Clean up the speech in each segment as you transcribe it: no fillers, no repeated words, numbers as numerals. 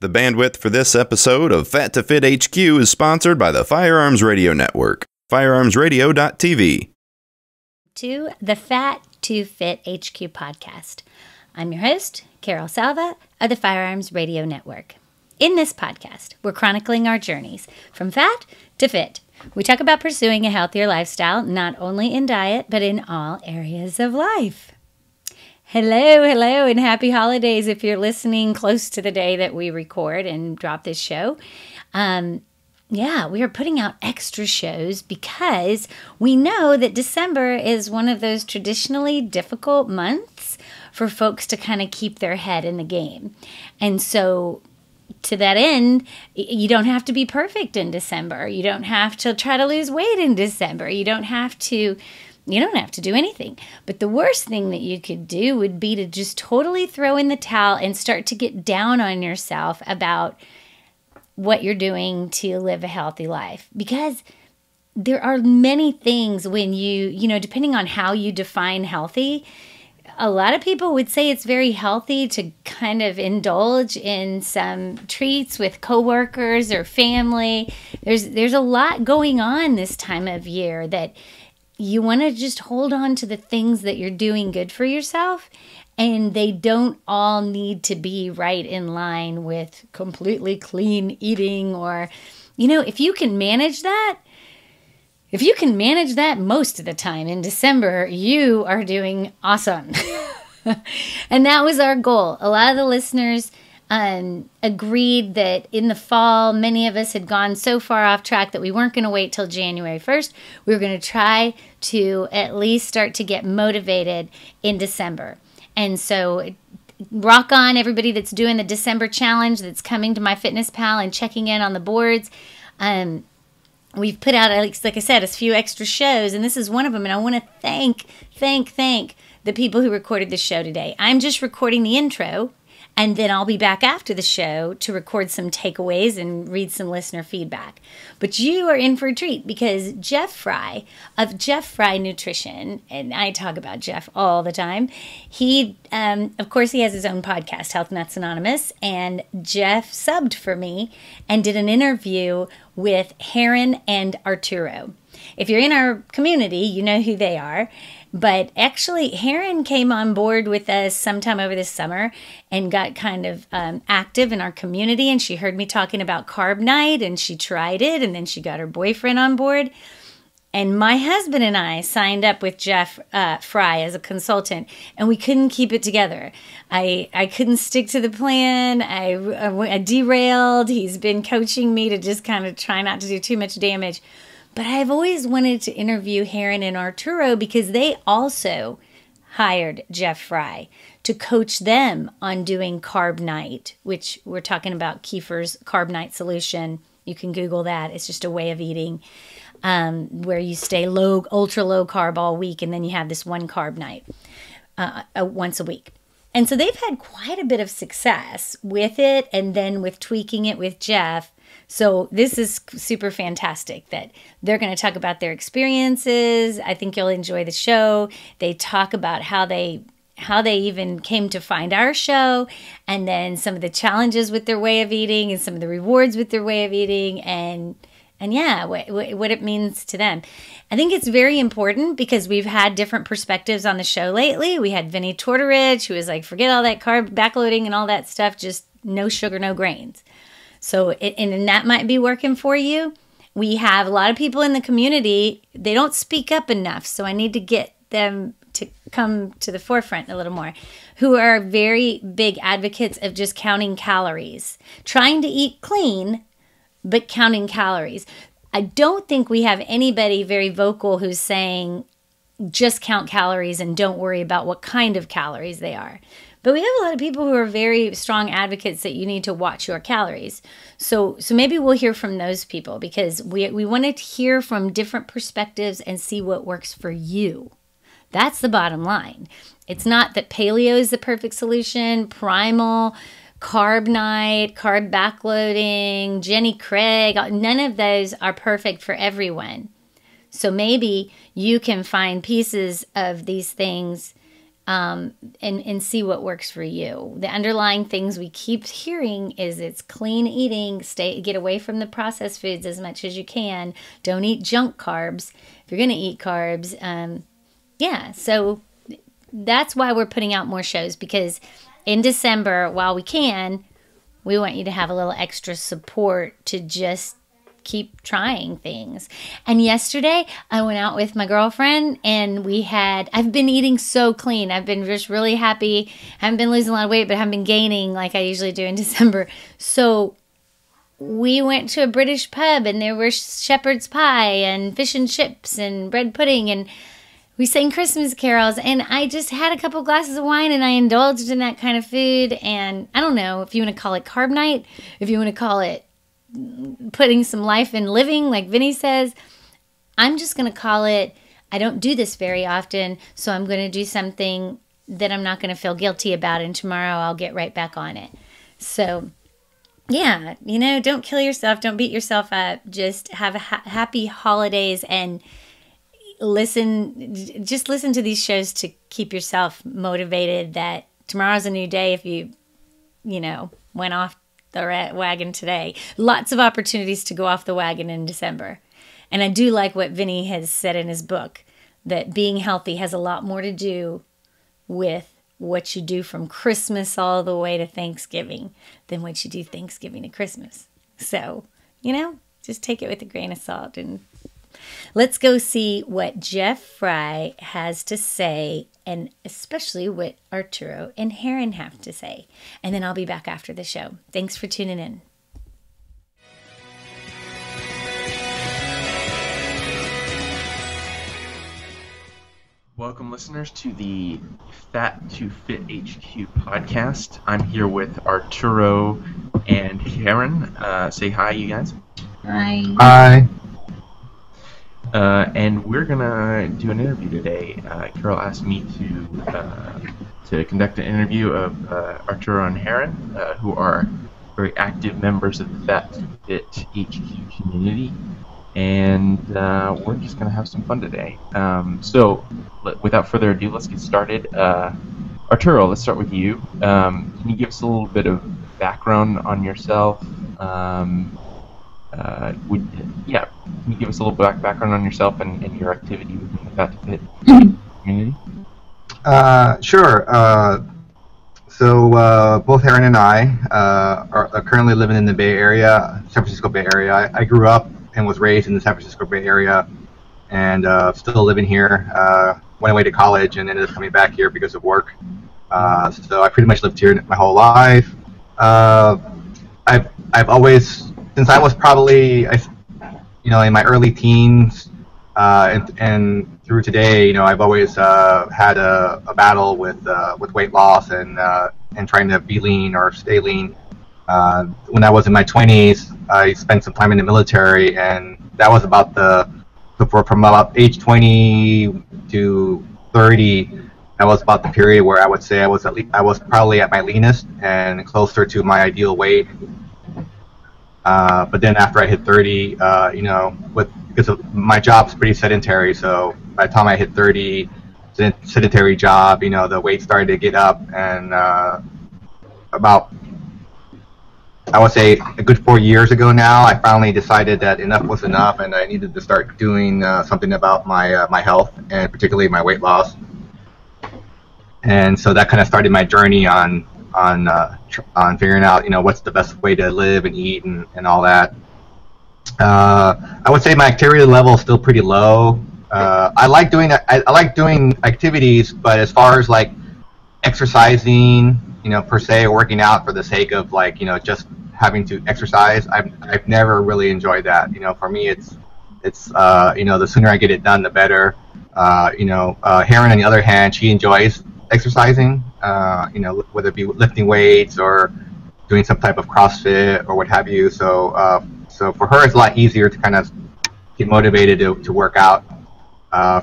The bandwidth for this episode of Fat2Fit HQ is sponsored by the Firearms Radio Network, firearmsradio.tv. To the Fat2Fit HQ podcast. I'm your host, Carol Salva of the Firearms Radio Network. In this podcast, we're chronicling our journeys from fat to fit. We talk about pursuing a healthier lifestyle, not only in diet, but in all areas of life. Hello, and happy holidays if you're listening close to the day that we record and drop this show. We are putting out extra shows because we know that December is one of those traditionally difficult months for folks to kind of keep their head in the game. And so to that end, you don't have to be perfect in December. You don't have to try to lose weight in December. You don't have to do anything. But the worst thing that you could do would be to just totally throw in the towel and start to get down on yourself about what you're doing to live a healthy life. Because there are many things when depending on how you define healthy, a lot of people would say it's very healthy to kind of indulge in some treats with coworkers or family. There's a lot going on this time of year that you want to just hold on to the things that you're doing good for yourself, and they don't all need to be right in line with completely clean eating or, if you can manage that most of the time in December, you are doing awesome. And that was our goal. A lot of the listeners agreed that in the fall, many of us had gone so far off track that we weren't going to wait till January 1st. We were going to try to at least start to get motivated in December. And so rock on, everybody that's doing the December challenge, that's coming to MyFitnessPal and checking in on the boards. We've put out, like I said, a few extra shows, and this is one of them. And I want to thank the people who recorded the show today. I'm just recording the intro, and then I'll be back after the show to record some takeaways and read some listener feedback. But you are in for a treat because Jeff Fry of Jeff Fry Nutrition, and I talk about Jeff all the time, he has his own podcast, Health Nuts Anonymous, and Jeff subbed for me and did an interview with Heron and Arturo. If you're in our community, you know who they are. But actually, Heron came on board with us sometime over this summer and got kind of active in our community. And she heard me talking about Carb Nite, and she tried it, and then she got her boyfriend on board. And my husband and I signed up with Jeff Fry as a consultant, and we couldn't keep it together. I couldn't stick to the plan. I derailed. He's been coaching me to just kind of try not to do too much damage. But I've always wanted to interview Heron and Arturo because they also hired Jeff Fry to coach them on doing Carb Nite, which we're talking about Kiefer's Carb Nite solution. You can Google that. It's just a way of eating where you stay ultra low carb all week, and then you have this one carb night once a week. And so they've had quite a bit of success with it, and then with tweaking it with Jeff. So this is super fantastic that they're going to talk about their experiences. I think you'll enjoy the show. They talk about how they even came to find our show, and then some of the challenges with their way of eating and some of the rewards with their way of eating, and what it means to them. I think it's very important because we've had different perspectives on the show lately. We had Vinny Tortorich, who was like, forget all that carb backloading and all that stuff, just no sugar, no grains. So, and that might be working for you. We have a lot of people in the community, they don't speak up enough, so I need to get them to come to the forefront a little more, who are very big advocates of just counting calories, trying to eat clean, but counting calories. I don't think we have anybody very vocal who's saying just count calories and don't worry about what kind of calories they are. But we have a lot of people who are very strong advocates that you need to watch your calories. So maybe we'll hear from those people because we want to hear from different perspectives and see what works for you. That's the bottom line. It's not that paleo is the perfect solution, primal, Carb Nite, carb backloading, Jenny Craig, none of those are perfect for everyone. So maybe you can find pieces of these things and see what works for you. The underlying things we keep hearing is it's clean eating, get away from the processed foods as much as you can. Don't eat junk carbs if you're going to eat carbs. So that's why we're putting out more shows, because in December, while we can, we want you to have a little extra support to just keep trying things. And yesterday I went out with my girlfriend and I've been eating so clean. I've been just really happy. I haven't been losing a lot of weight, but I haven't been gaining like I usually do in December. So we went to a British pub and there were shepherd's pie and fish and chips and bread pudding, and we sang Christmas carols, and I just had a couple glasses of wine and I indulged in that kind of food. And I don't know if you want to call it Carb Nite, if you want to call it putting some life in living, like Vinny says. I'm just going to call it, I don't do this very often, so I'm going to do something that I'm not going to feel guilty about, and tomorrow I'll get right back on it. So, yeah, don't kill yourself, don't beat yourself up, just have a happy holidays, and listen to these shows to keep yourself motivated that tomorrow's a new day if you went off the wagon today. Lots of opportunities to go off the wagon in December. And I do like what Vinny has said in his book, that being healthy has a lot more to do with what you do from Christmas all the way to Thanksgiving than what you do Thanksgiving to Christmas. So, just take it with a grain of salt. And let's go see what Jeff Fry has to say, and especially what Arturo and Heron have to say. And then I'll be back after the show. Thanks for tuning in. Welcome, listeners, to the Fat2Fit HQ podcast. I'm here with Arturo and Heron. Say hi, you guys. Hi. Hi. And we're gonna do an interview today. Carol asked me to conduct an interview of Arturo and Heron, who are very active members of the Fat2Fit HQ community, and we're just gonna have some fun today. So, without further ado, let's get started. Arturo, let's start with you. Can you give us a little bit of background on yourself? Can you give us a little background on yourself and your activity within the Fat2Fit community? Sure. So both Heron and I are currently living in the Bay Area, San Francisco Bay Area. I grew up and was raised in the San Francisco Bay Area, and still living here. Went away to college and ended up coming back here because of work. So I pretty much lived here my whole life. I've always, since I was probably, in my early teens, and through today, I've always had a battle with weight loss and trying to be lean or stay lean. When I was in my 20s, I spent some time in the military, and that was about from about age 20 to 30. That was about the period where I would say I was probably at my leanest and closer to my ideal weight. But then after I hit 30, because of my job's pretty sedentary, so by the time I hit 30, sedentary job, the weight started to get up, and about, I would say, a good 4 years ago now, I finally decided that enough was enough, and I needed to start doing something about my health, and particularly my weight loss. And so that kind of started my journey on figuring out, what's the best way to live and eat and all that. I would say my activity level is still pretty low. I like doing activities, but as far as like exercising, per se, or working out for the sake of just having to exercise, I've never really enjoyed that. For me, it's the sooner I get it done, the better. Heron, on the other hand, she enjoys exercising, whether it be lifting weights or doing some type of CrossFit or what have you. So for her, it's a lot easier to kind of get motivated to work out.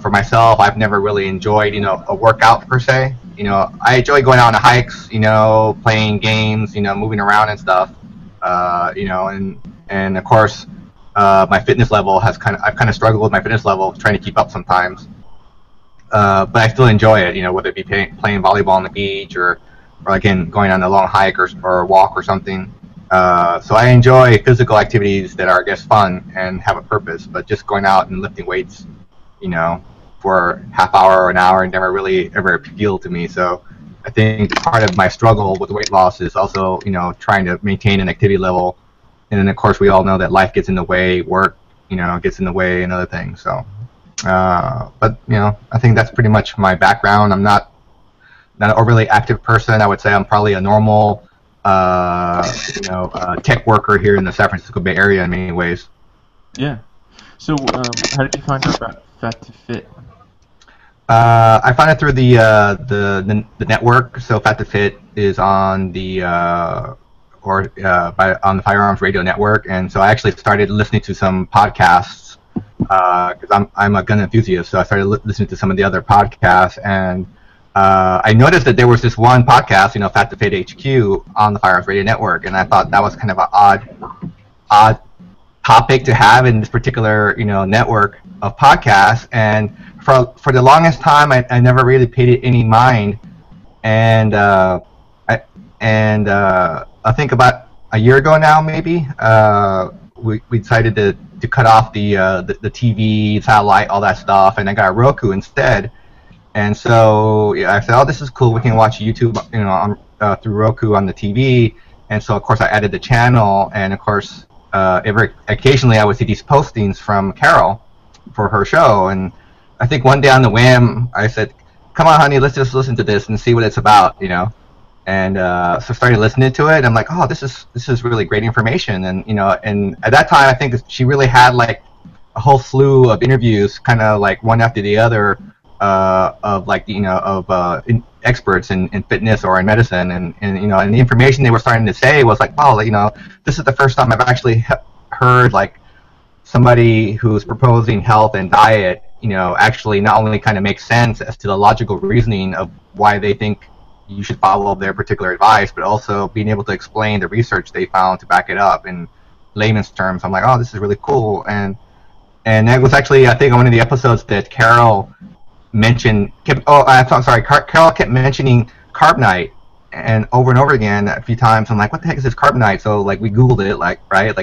For myself, I've never really enjoyed, a workout per se. I enjoy going out on hikes, playing games, moving around and stuff. And of course, my fitness level I've kind of struggled with my fitness level, trying to keep up sometimes. but I still enjoy it. Whether it be playing volleyball on the beach or again going on a long hike or walk or something. So I enjoy physical activities that are, I guess, fun and have a purpose. But just going out and lifting weights, for half hour or an hour never really ever appealed to me. So I think part of my struggle with weight loss is also, trying to maintain an activity level. And then, of course, we all know that life gets in the way, work, gets in the way and other things. So, but, I think that's pretty much my background. I'm not an overly active person. I would say I'm probably a normal, tech worker here in the San Francisco Bay Area in many ways. Yeah. So, how did you find out about Fat2Fit? I found it through the network. So Fat2Fit is on the on the Firearms radio network, and so I actually started listening to some podcasts because I'm a gun enthusiast. So I started listening to some of the other podcasts, and I noticed that there was this one podcast, Fat2Fit HQ on the Firearms radio network, and I thought that was kind of an odd topic to have in this particular network of podcasts. And for the longest time, I never really paid it any mind, and I think about a year ago now, maybe we decided to cut off the TV, satellite, all that stuff, and I got a Roku instead. And so I said, "Oh, this is cool. We can watch YouTube, through Roku on the TV." And so of course I added the channel, and of course occasionally I would see these postings from Carol for her show, and I think one day on the whim I said, "Come on, honey, let's just listen to this and see what it's about," And so I started listening to it. And I'm like, "Oh, this is really great information." And and at that time I think she really had like a whole slew of interviews, kind of like one after the other, of like experts in fitness or in medicine, and and the information they were starting to say was like, "Oh, this is the first time I've actually heard like somebody who's proposing health and diet, actually not only kind of makes sense as to the logical reasoning of why they think you should follow their particular advice, but also being able to explain the research they found to back it up in layman's terms." I'm like, "Oh, this is really cool." And that was actually, I think, one of the episodes that Carol mentioned. Carol kept mentioning Carb Nite, and over again a few times. I'm like, "What the heck is this Carb Nite?" So like we Googled it, like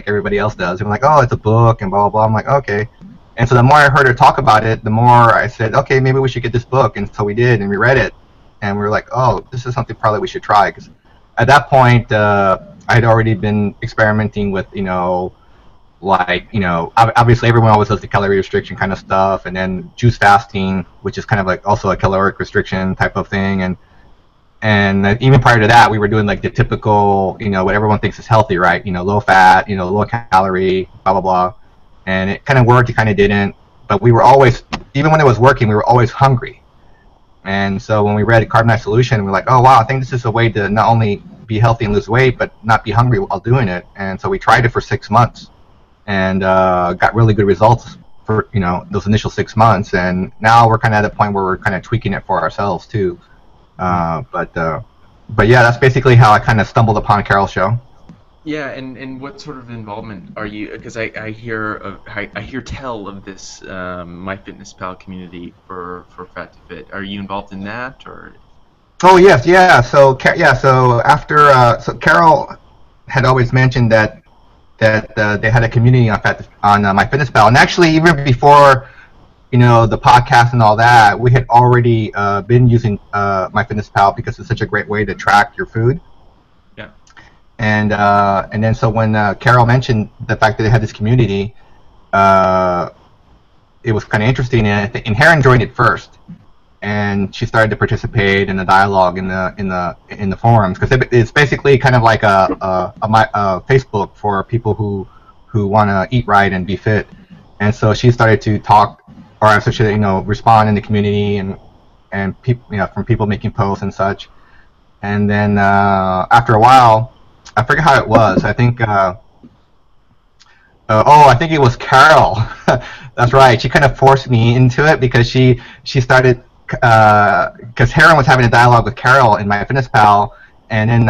everybody else does. And I'm like, "Oh, it's a book," and blah blah blah. I'm like, "Okay." And so the more I heard her talk about it, the more I said, "Okay, maybe we should get this book." And so we did, and we read it, and we were like, "Oh, this is something probably we should try." Because at that point, I had already been experimenting with, obviously everyone always does the calorie restriction kind of stuff, and then juice fasting, which is kind of like also a caloric restriction type of thing, and even prior to that, we were doing like the typical, what everyone thinks is healthy, right? Low fat, low calorie, blah blah blah, and it kind of worked, it kind of didn't, but we were always, even when it was working, we were always hungry. And so when we read Carb Nite Solution, we're like, "Oh wow, I think this is a way to not only be healthy and lose weight, but not be hungry while doing it." And so we tried it for 6 months, and got really good results for those initial 6 months. And now we're kind of at a point where we're kind of tweaking it for ourselves too. But yeah, that's basically how I kind of stumbled upon Carol's show. Yeah, and what sort of involvement are you? Because I hear tell of this MyFitnessPal community for Fat2Fit. Are you involved in that, or? Oh yes, yeah. So after Carol had always mentioned that they had a community on MyFitnessPal, and actually even before the podcast and all that, we had already been using MyFitnessPal because it's such a great way to track your food. Yeah. And then so when Carol mentioned the fact that they had this community, it was kind of interesting, and Heron joined it first, and she started to participate in the dialogue in the forums, because it's basically kind of like a Facebook for people who want to eat right and be fit. And so she started to talk, or so she respond in the community, and people, from people making posts and such. And then after a while, I forget how it was. I think I think it was Carol. That's right. She kind of forced me into it, because she started, because Heron was having a dialogue with Carol in MyFitnessPal, and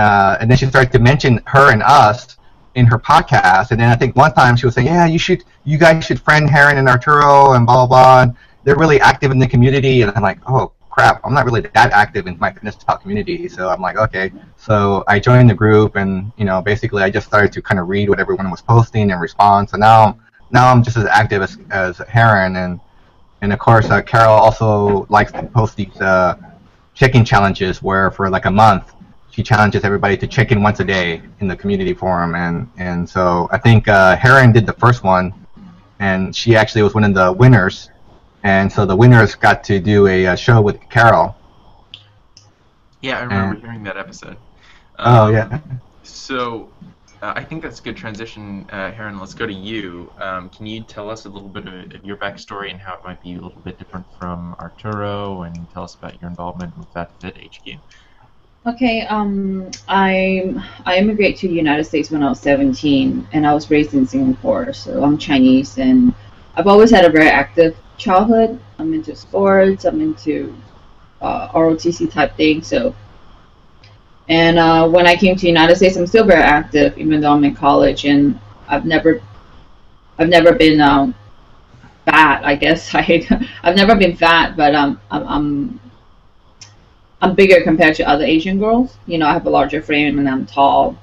then she started to mention her and us in her podcast. And then I think one time she was saying, "Yeah, you guys should friend Heron and Arturo and blah blah blah." they're really active in the community, and I'm like, oh crap, I'm not really that active in my fitness talk community. So I'm like, okay. So I joined the group, and basically I just started to kind of read what everyone was posting and respond. So now I'm just as active as Heron, and of course Carol also likes to post these check-in challenges where for like a month she challenges everybody to check in once a day in the community forum, and so I think Heron did the first one, and she actually was one of the winners. And so the winners got to do a show with Carol. Yeah, I remember hearing that episode. Oh, yeah. So I think that's a good transition, Heron. Let's go to you. Can you tell us a little bit of your backstory and how it might be a little bit different from Arturo, and tell us about your involvement with Fat2Fit HQ? Okay, I immigrated to the United States when I was 17, and I was raised in Singapore, so I'm Chinese, and I've always had a very active childhood. I'm into sports, I'm into ROTC type thing, so. And when I came to the United States, I'm still very active, even though I'm in college, and I've never been fat, I guess. I've never been fat, but I'm bigger compared to other Asian girls. I have a larger frame and I'm tall.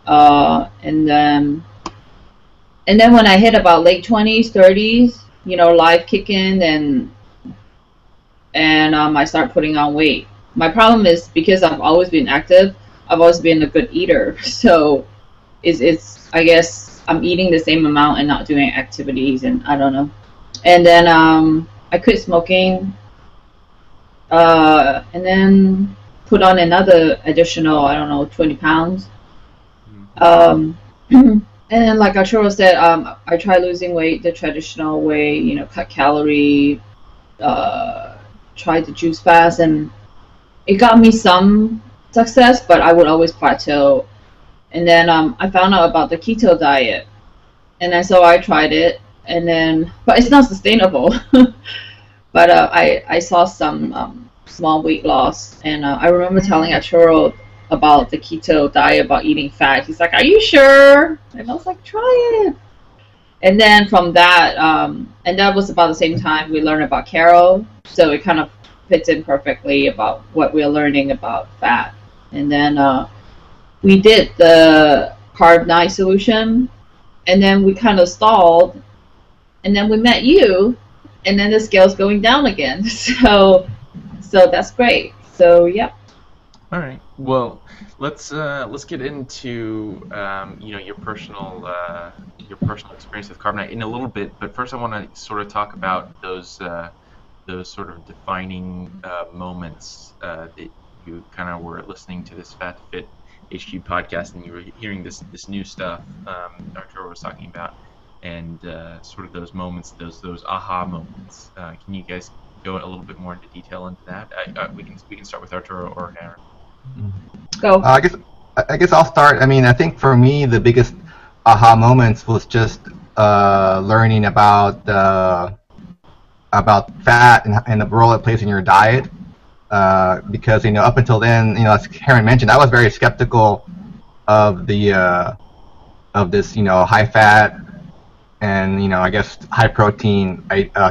And then when I hit about late 20s, 30s, life kick in, and I start putting on weight. My problem is because I've always been active, I've always been a good eater. So it's I guess I'm eating the same amount and not doing activities, and I don't know. And then I quit smoking. And then put on another additional, 20 pounds. And like Arturo said, I tried losing weight the traditional way, cut calorie, tried to juice fast, and it got me some success, but I would always plateau. And then I found out about the keto diet, and then so I tried it, but it's not sustainable. But I saw some small weight loss, and I remember telling Arturo about the keto diet, about eating fat. He's like, "Are you sure?" And I was like, "Try it." And then from that, and that was about the same time we learned about Carol, so it kind of fits in perfectly about what we're learning about fat. And then we did the Carb Nite solution, and then we kind of stalled, and then we met you. And then the scale's going down again, so that's great. So yeah. All right. Well, let's get into your personal experience with Carb Nite in a little bit. But first, I want to sort of talk about those sort of defining moments that you kind of were listening to this Fat2Fit HQ podcast, and you were hearing this new stuff Arturo was talking about. And sort of those moments, those aha moments. Can you guys go a little bit more into detail into that? We can start with Arturo or Heron. Go. I guess I'll start. I mean, I think for me the biggest aha moments was just learning about fat and the role it plays in your diet. Because up until then, as Heron mentioned, I was very skeptical of this high fat and I guess high protein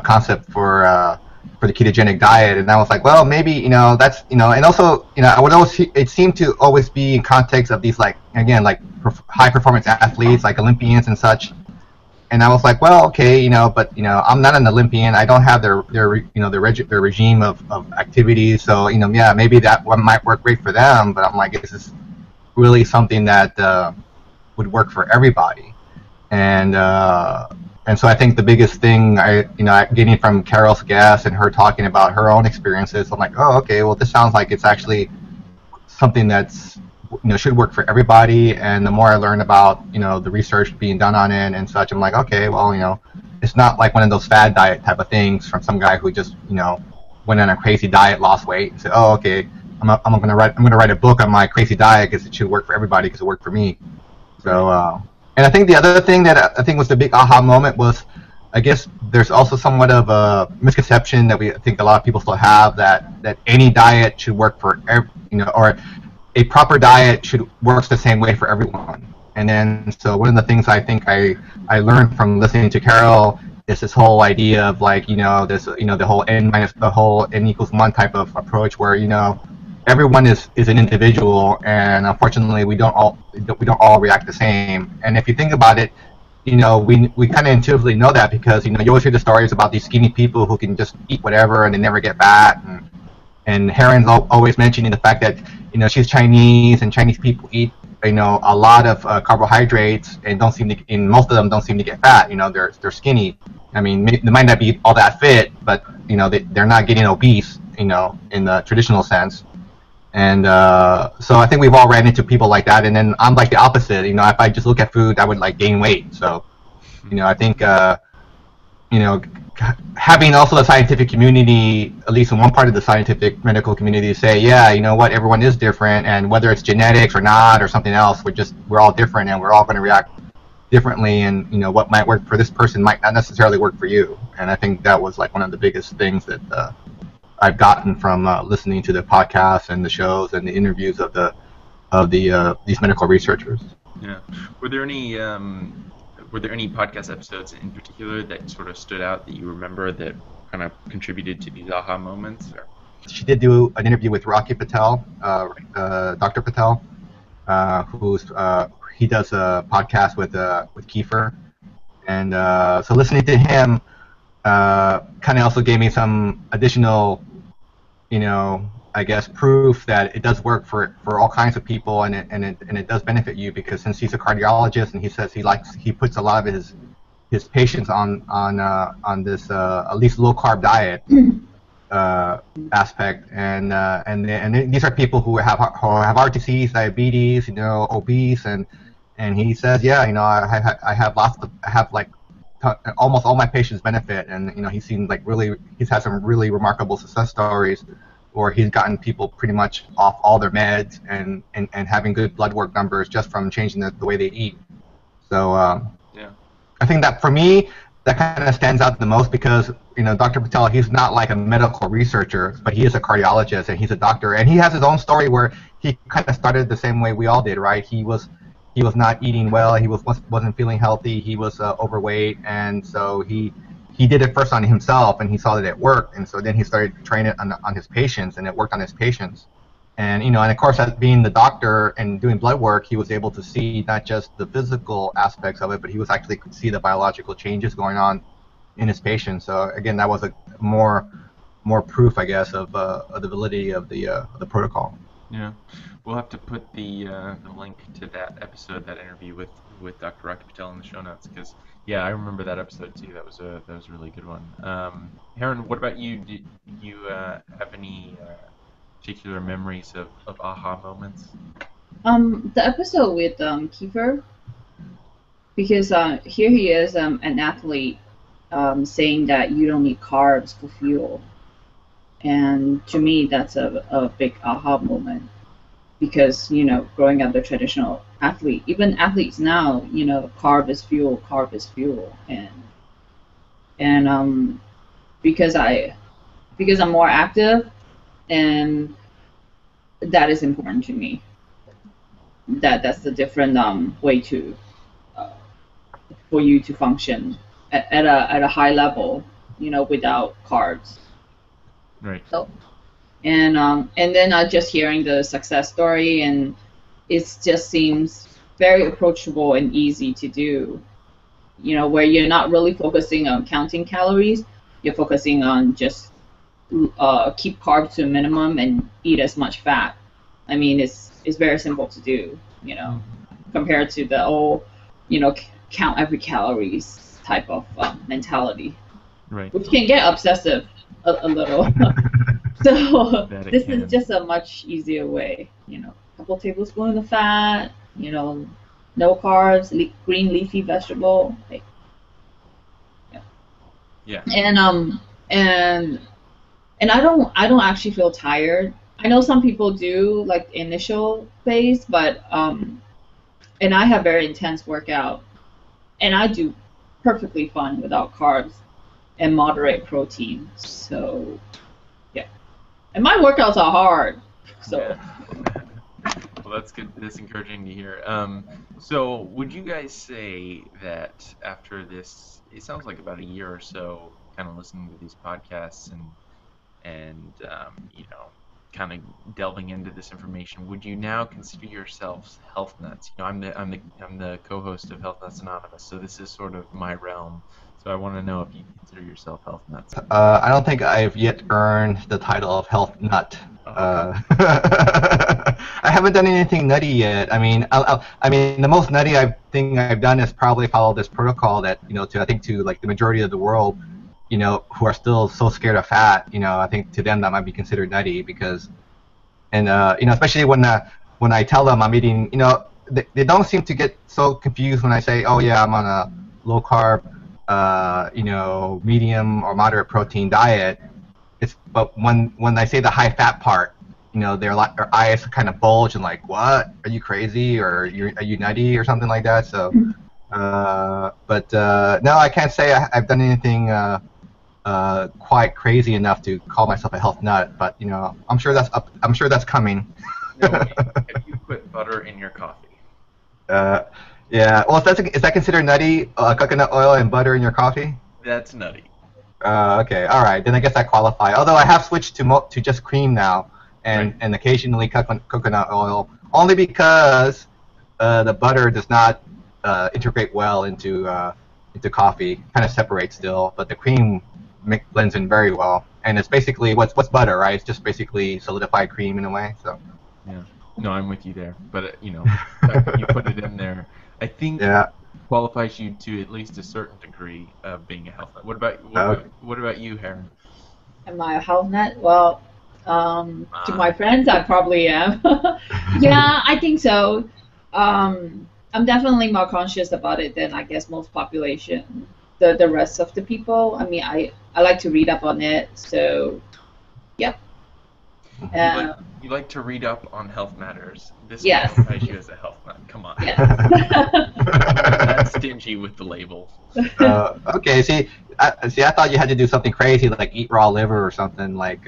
concept for the ketogenic diet, and I was like, well, maybe that's and also I would always, it seemed to always be in context of these like high performance athletes like Olympians and such, and I was like, well, okay, but I'm not an Olympian, I don't have their regime of activities, so yeah, maybe that one might work great for them, but I'm like, is this really something that would work for everybody? And so I think the biggest thing getting from Carol's guest and her talking about her own experiences, I'm like, oh, okay, well, this sounds like it's actually something that's should work for everybody. And the more I learn about the research being done on it and such, I'm like, okay, well, it's not like one of those fad diet type of things from some guy who just went on a crazy diet, lost weight, and said, oh, okay, I'm gonna write a book on my crazy diet because it should work for everybody because it worked for me. So. And I think the other thing that I think was the big aha moment was, I guess there's also somewhat of a misconception that I think a lot of people still have that any diet should work for or a proper diet works the same way for everyone. And then so one of the things I think I learned from listening to Carol it's this whole idea of like, this, the whole n equals 1 type of approach where, everyone is an individual, and unfortunately we don't all react the same. And if you think about it, we kind of intuitively know that because, you always hear the stories about these skinny people who can just eat whatever and they never get fat. And Heron's always mentioning the fact that, she's Chinese and Chinese people eat, a lot of carbohydrates and most of them don't seem to get fat. They're skinny. I mean, they might not be all that fit, but, they're not getting obese, in the traditional sense. And so I think we've all ran into people like that. And then I'm like the opposite. If I just look at food, I would like gain weight. So, I think, having also the scientific community, at least in one part of the scientific medical community, say, yeah, you know what, everyone is different, and whether it's genetics or not or something else, we're all different, and we're all going to react differently, and what might work for this person might not necessarily work for you. And I think that was like one of the biggest things that I've gotten from listening to the podcasts and the shows and the interviews of these medical researchers. Yeah. Were there any podcast episodes in particular that sort of stood out that you remember that kind of contributed to these aha moments? Or? She did do an interview with Rocky Patel, Dr. Patel, he does a podcast with Kiefer, and so listening to him kind of also gave me some additional, I guess, proof that it does work for all kinds of people, and it does benefit you, because since he's a cardiologist and he says he puts a lot of his patients on this at least low carb diet aspect, and these are people who have heart disease, diabetes, obese, and he says, yeah, I have like almost all my patients benefit, and he's had some really remarkable success stories where he's gotten people pretty much off all their meds and having good blood work numbers just from changing the way they eat. So yeah, I think that for me, that kind of stands out the most, because Dr. Patel, he's not like a medical researcher, but he is a cardiologist and he's a doctor, and he has his own story where he kind of started the same way we all did, right? He was not eating well, he wasn't feeling healthy, he was overweight, and so he did it first on himself, and he saw that it worked, and so then he started training it on his patients, and it worked on his patients. And and of course, as being the doctor and doing blood work, he was able to see not just the physical aspects of it, but he was actually could see the biological changes going on in his patients. So again, that was a more proof, I guess, of the validity of the protocol. Yeah, we'll have to put the link to that episode, that interview with Dr. Rocky Patel in the show notes, because yeah, I remember that episode too. That was a really good one. Heron, what about you? Did you have any particular memories of aha moments? The episode with Kiefer, because here he is, an athlete, saying that you don't need carbs for fuel, and to me that's a big aha moment, because growing up the traditional athlete, even athletes now, carb is fuel, and because I'm more active, and that is important to me. That's a different way to for you to function at a high level, without carbs. Right. So, and then just hearing the success story, and it just seems very approachable and easy to do. Where you're not really focusing on counting calories, you're focusing on just keep carbs to a minimum and eat as much fat. I mean, it's very simple to do, compared to the old, count every calories type of mentality, right? Which can get obsessive a little. So this is just a much easier way. A couple tablespoons of fat, no carbs, green leafy vegetable. Yeah. And I don't actually feel tired. I know some people do, like initial phase, but and I have very intense workout, and I do perfectly fine without carbs and moderate protein. So yeah, and my workouts are hard. So Well, that's good. That's encouraging to hear. So would you guys say that after this, it sounds like about a year or so, kind of listening to these podcasts and kind of delving into this information, would you now consider yourselves health nuts? I'm the co-host of Health Nuts Anonymous, so this is sort of my realm. So I want to know if you consider yourself health nuts. I don't think I've yet earned the title of health nut. Okay. I haven't done anything nutty yet. I mean, the most nutty thing I've done is probably follow this protocol that to like the majority of the world, who are still so scared of fat. I think to them that might be considered nutty because, and especially when I tell them I'm eating, they don't seem to get so confused when I say, oh yeah, I'm on a low carb, medium or moderate protein diet. But when I say the high fat part, their eyes kind of bulge and like, what? Are you crazy or are you nutty or something like that? So, but no, I can't say I've done anything quite crazy enough to call myself a health nut. But I'm sure that's coming. No, have you put butter in your coffee? Yeah. Well, is that considered nutty? Coconut oil and butter in your coffee? That's nutty. Okay, all right. Then I guess I qualify. Although I have switched to just cream now, and occasionally coconut oil, only because the butter does not integrate well into coffee. Kind of separates still, but the cream blends in very well. And it's basically what's butter, right? It's just basically solidified cream in a way. So. Yeah. No, I'm with you there. But the fact that you put it in there, I think. Yeah. Qualifies you to at least a certain degree of being a health nut. What about you, Heron? Am I a health nut? Well, to my friends, I probably am. Yeah, I think so. I'm definitely more conscious about it than I guess most population, the rest of the people. I mean, I like to read up on it, so yep. You like to read up on health matters. This yes. qualifies you as a health nut. Come on. Yes. That's stingy with the label. Okay. See, I thought you had to do something crazy like eat raw liver or something like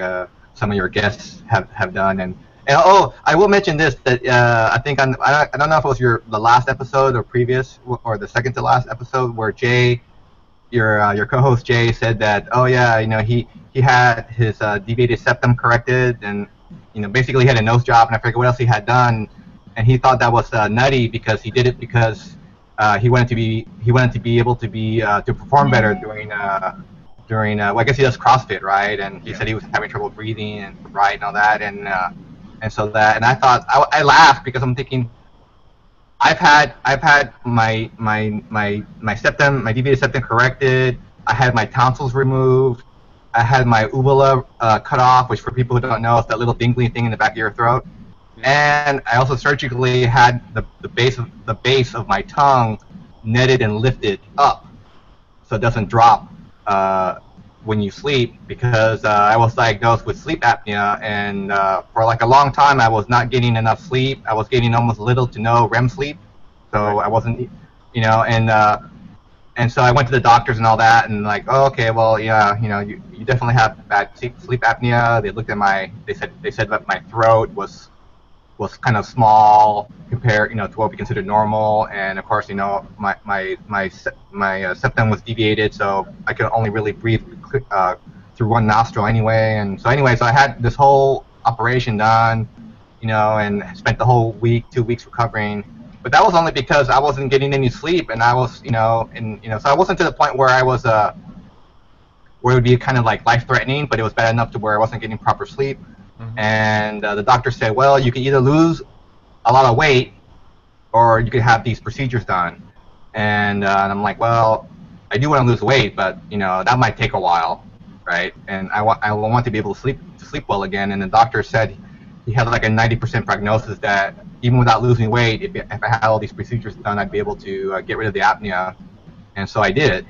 some of your guests have done. And I will mention this that I think I don't know if it was the last episode or previous or the second to last episode where Jay, your co-host Jay said that he had his deviated septum corrected and basically he had a nose job and I forget what else he had done and he thought that was nutty because he did it because he wanted to be able to perform better during well, I guess he does CrossFit, right? And he said he was having trouble breathing and and all that and I thought I laughed because I'm thinking I've had my septum, my deviated septum corrected. I had my tonsils removed. I had my uvula cut off, which for people who don't know is that little dingly thing in the back of your throat. And I also surgically had the base of my tongue netted and lifted up, so it doesn't drop when you sleep. Because I was diagnosed with sleep apnea, and for like a long time I was not getting enough sleep. I was getting almost little to no REM sleep, so I wasn't, and so I went to the doctors and all that, and like, oh, okay, well, yeah, you definitely have bad sleep apnea. They looked at they said that my throat was kind of small compared, to what we consider normal, and of course, my septum was deviated, so I could only really breathe through one nostril anyway, and so I had this whole operation done, and spent the whole 2 weeks recovering. But that was only because I wasn't getting any sleep, and I was, so I wasn't to the point where I was, where it would be kind of like life-threatening, but it was bad enough to where I wasn't getting proper sleep. Mm-hmm. And the doctor said, well, you can either lose a lot of weight, or you could have these procedures done. And I'm like, well, I do want to lose weight, but that might take a while, right? And I want to be able to sleep well again. And the doctor said he had like a 90% prognosis that even without losing weight, if I had all these procedures done, I'd be able to get rid of the apnea. And so I did it,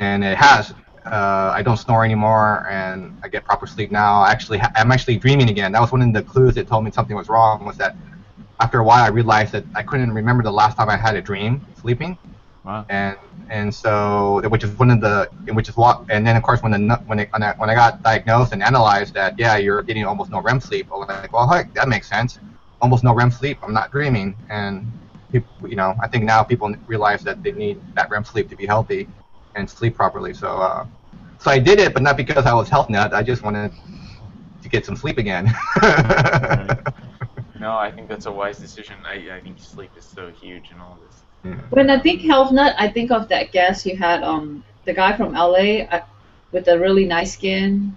and it has. I don't snore anymore, and I get proper sleep now. I'm actually dreaming again. That was one of the clues that told me something was wrong. Was that after a while I realized that I couldn't remember the last time I had a dream sleeping. Wow. And so, and then of course when I got diagnosed and analyzed that, yeah, you're getting almost no REM sleep, I was like, well, heck, that makes sense. almost no REM sleep, I'm not dreaming. And people, you know, I think now people realize that they need that REM sleep to be healthy and sleep properly. So so I did it, but not because I was health nut. I just wanted to get some sleep again. No, I think that's a wise decision. I think sleep is so huge in all of this. Yeah. When I think health nut, I think of that guest you had, the guy from LA with the really nice skin.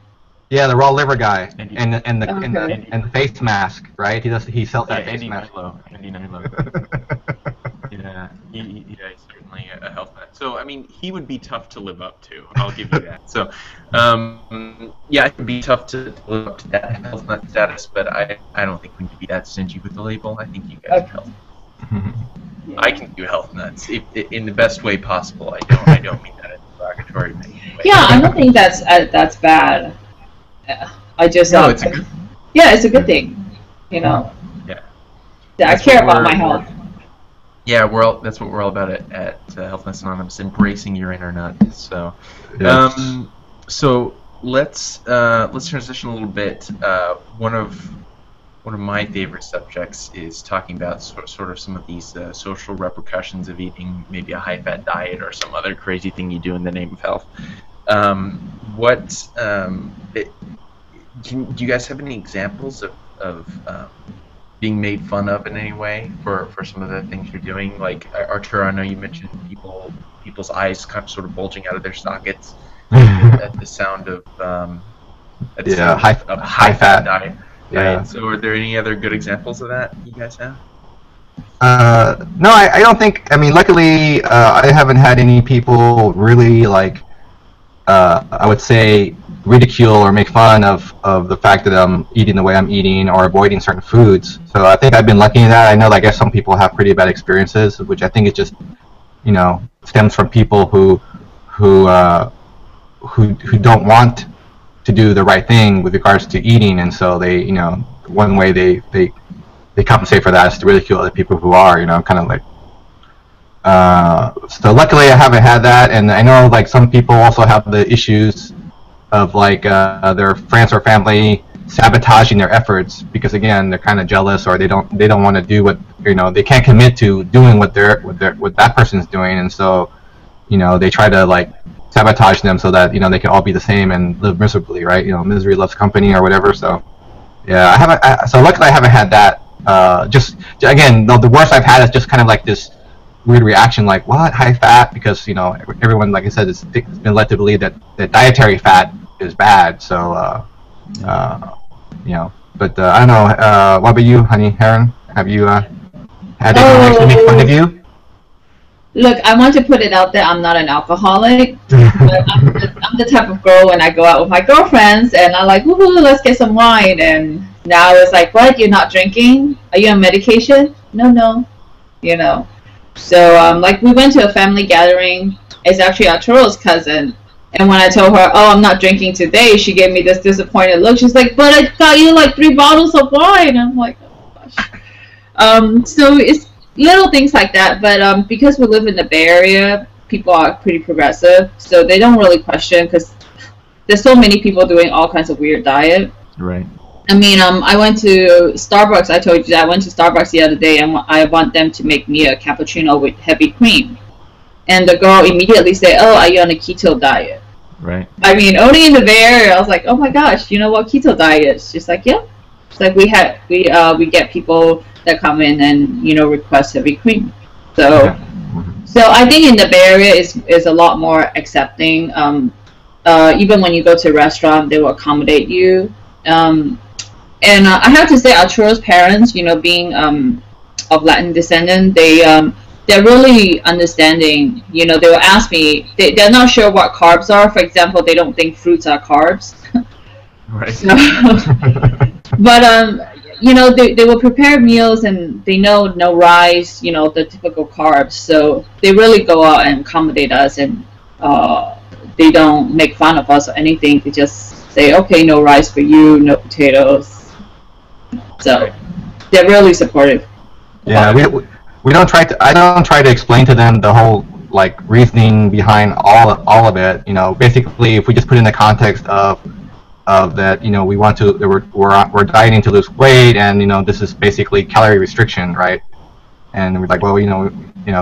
Yeah, the raw liver guy, Andy. and the Okay. and the face mask, right? He sells that face Andy mask. Andy Nilo. Yeah, he's certainly a health nut. So, I mean, he would be tough to live up to. I'll give you that. So, yeah, it would be tough to live up to that health nut status, but I don't think we need to be that stingy with the label. I think you guys are health. I can do health nuts in the best way possible. I don't mean that in a derogatory way. Yeah, I don't think that's bad. I just No, it's a good. yeah, it's a good thing. You know. Yeah. I That's care what about we're- my health. Yeah, that's what we're all about at Health Nuts Anonymous, embracing your inner nut. So, Yes. so let's transition a little bit. One of my favorite subjects is talking about sort of some of these social repercussions of eating maybe a high-fat diet or some other crazy thing you do in the name of health. Do you guys have any examples of being made fun of in any way for some of the things you're doing? Like, Arturo, I know you mentioned people's eyes kind of sort of bulging out of their sockets at the sound of high fat diet. Yeah. Right? So are there any other good examples of that you guys have? No, I don't think. I mean, luckily, I haven't had any people really like. I would say ridicule or make fun of the fact that I'm eating the way I'm eating or avoiding certain foods. So I think I've been lucky in that. I know, I guess some people have pretty bad experiences, which I think is just, you know, stems from people who don't want to do the right thing with regards to eating, and so they, you know, one way they compensate for that is to ridicule other people who are, you know, kind of like. So luckily I haven't had that, and I know like some people also have the issues of like their friends or family sabotaging their efforts because again they're kind of jealous or they don't want to do what, you know, they can't commit to doing what that person's doing, and so, you know, they try to like sabotage them so that, you know, they can all be the same and live miserably, right? You know, misery loves company or whatever. So yeah, so luckily I haven't had that. Just again, the worst I've had is just kind of like this weird reaction, like, what, high fat? Because, you know, everyone, like I said, it's been led to believe that dietary fat is bad. So, you know, but I don't know. What about you, honey, Heron? Have you had anyone actually make fun of you? Look, I want to put it out there. I'm not an alcoholic, but I'm the type of girl when I go out with my girlfriends and I'm like, woohoo, let's get some wine. And now it's like, what? You're not drinking? Are you on medication? No. You know. So, like, we went to a family gathering. It's actually Arturo's cousin. And when I told her, oh, I'm not drinking today, she gave me this disappointed look. She's like, but I got you, like, 3 bottles of wine. I'm like, oh, gosh. So it's little things like that. But because we live in the Bay Area, people are pretty progressive. So they don't really question because there's so many people doing all kinds of weird diet. Right. I mean, I went to Starbucks. I told you that I went to Starbucks the other day, and I want them to make me a cappuccino with heavy cream. And the girl immediately said, "Oh, are you on a keto diet?" Right. I mean, only in the Bay Area, I was like, "Oh my gosh, you know what keto diet is?" She's like, "Yeah." It's like we get people that come in and, you know, request heavy cream. So I think in the Bay Area is a lot more accepting. Even when you go to a restaurant, they will accommodate you. And I have to say, Arturo's parents, you know, being of Latin descendant, they're really understanding. You know, they will ask me, they're not sure what carbs are. For example, they don't think fruits are carbs. Right. So, but you know, they will prepare meals and they know no rice, you know, the typical carbs. So they really go out and accommodate us, and they don't make fun of us or anything. They just say, okay, no rice for you, no potatoes. So they're really supportive. Yeah, we don't try to. I don't try to explain to them the whole like reasoning behind all of it. You know, basically, if we just put in the context of that, you know, we're dieting to lose weight, and, you know, this is basically calorie restriction, right? And we're like, well, you know,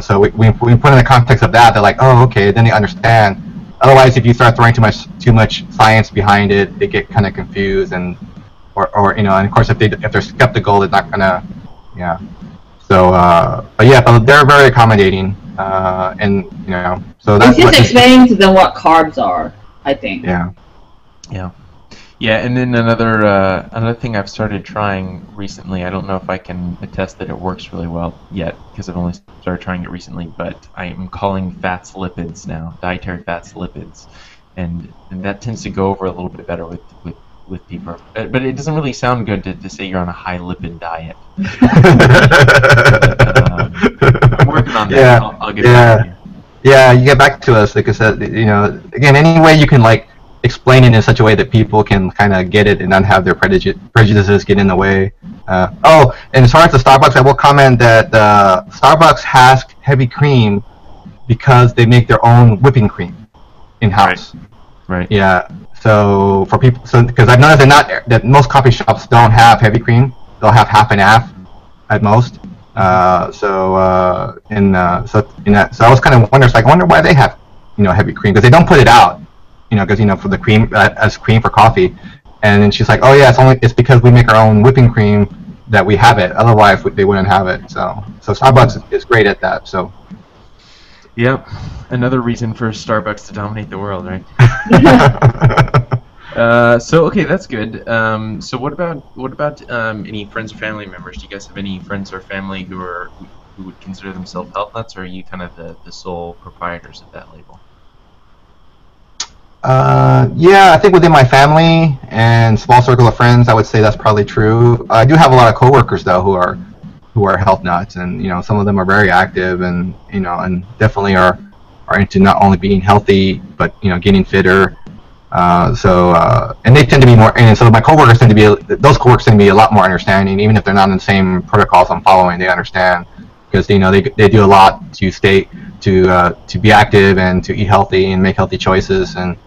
so we put in the context of that, they're like, oh, okay, then they understand. Otherwise, if you start throwing too much science behind it, they get kind of confused, and or you know, and of course, if they're skeptical, they're not gonna, yeah. So, but they're very accommodating, and, you know, so that's just explaining to them what carbs are, I think. Yeah. Yeah, and then another thing I've started trying recently. I don't know if I can attest that it works really well yet, because I've only started trying it recently. But I am calling fats lipids now, dietary fats lipids, and that tends to go over a little bit better with people. But it doesn't really sound good to say you're on a high lipid diet. I'm working on that. Yeah. I'll get back to you. Yeah, you get back to us, like I said, you know, again, any way you can, like, explain it in such a way that people can kind of get it and not have their prejudices get in the way. Oh, and as far as the Starbucks, I will comment that Starbucks has heavy cream because they make their own whipping cream in-house. Right. Yeah. So for people, because I've noticed that most coffee shops don't have heavy cream. They'll have half and half at most. So I was kind of wondering, I wonder why they have, you know, heavy cream, because they don't put it out. You know, because, you know, for the cream as cream for coffee, and then she's like, oh yeah, it's because we make our own whipping cream that we have it. Otherwise, they wouldn't have it. So Starbucks is great at that. So. Yep, another reason for Starbucks to dominate the world, right? So okay, that's good. So what about any friends or family members? Do you guys have any friends or family who would consider themselves health nuts, or are you kind of the sole proprietors of that label? Yeah, I think within my family and small circle of friends, I would say that's probably true. I do have a lot of coworkers though who are health nuts, and, you know, some of them are very active, and, you know, and definitely are into not only being healthy but, you know, getting fitter. And they tend to be more, and so my coworkers tend to be a lot more understanding, even if they're not in the same protocols I'm following. They understand, because, you know, they do a lot to be active and to eat healthy and make healthy choices, and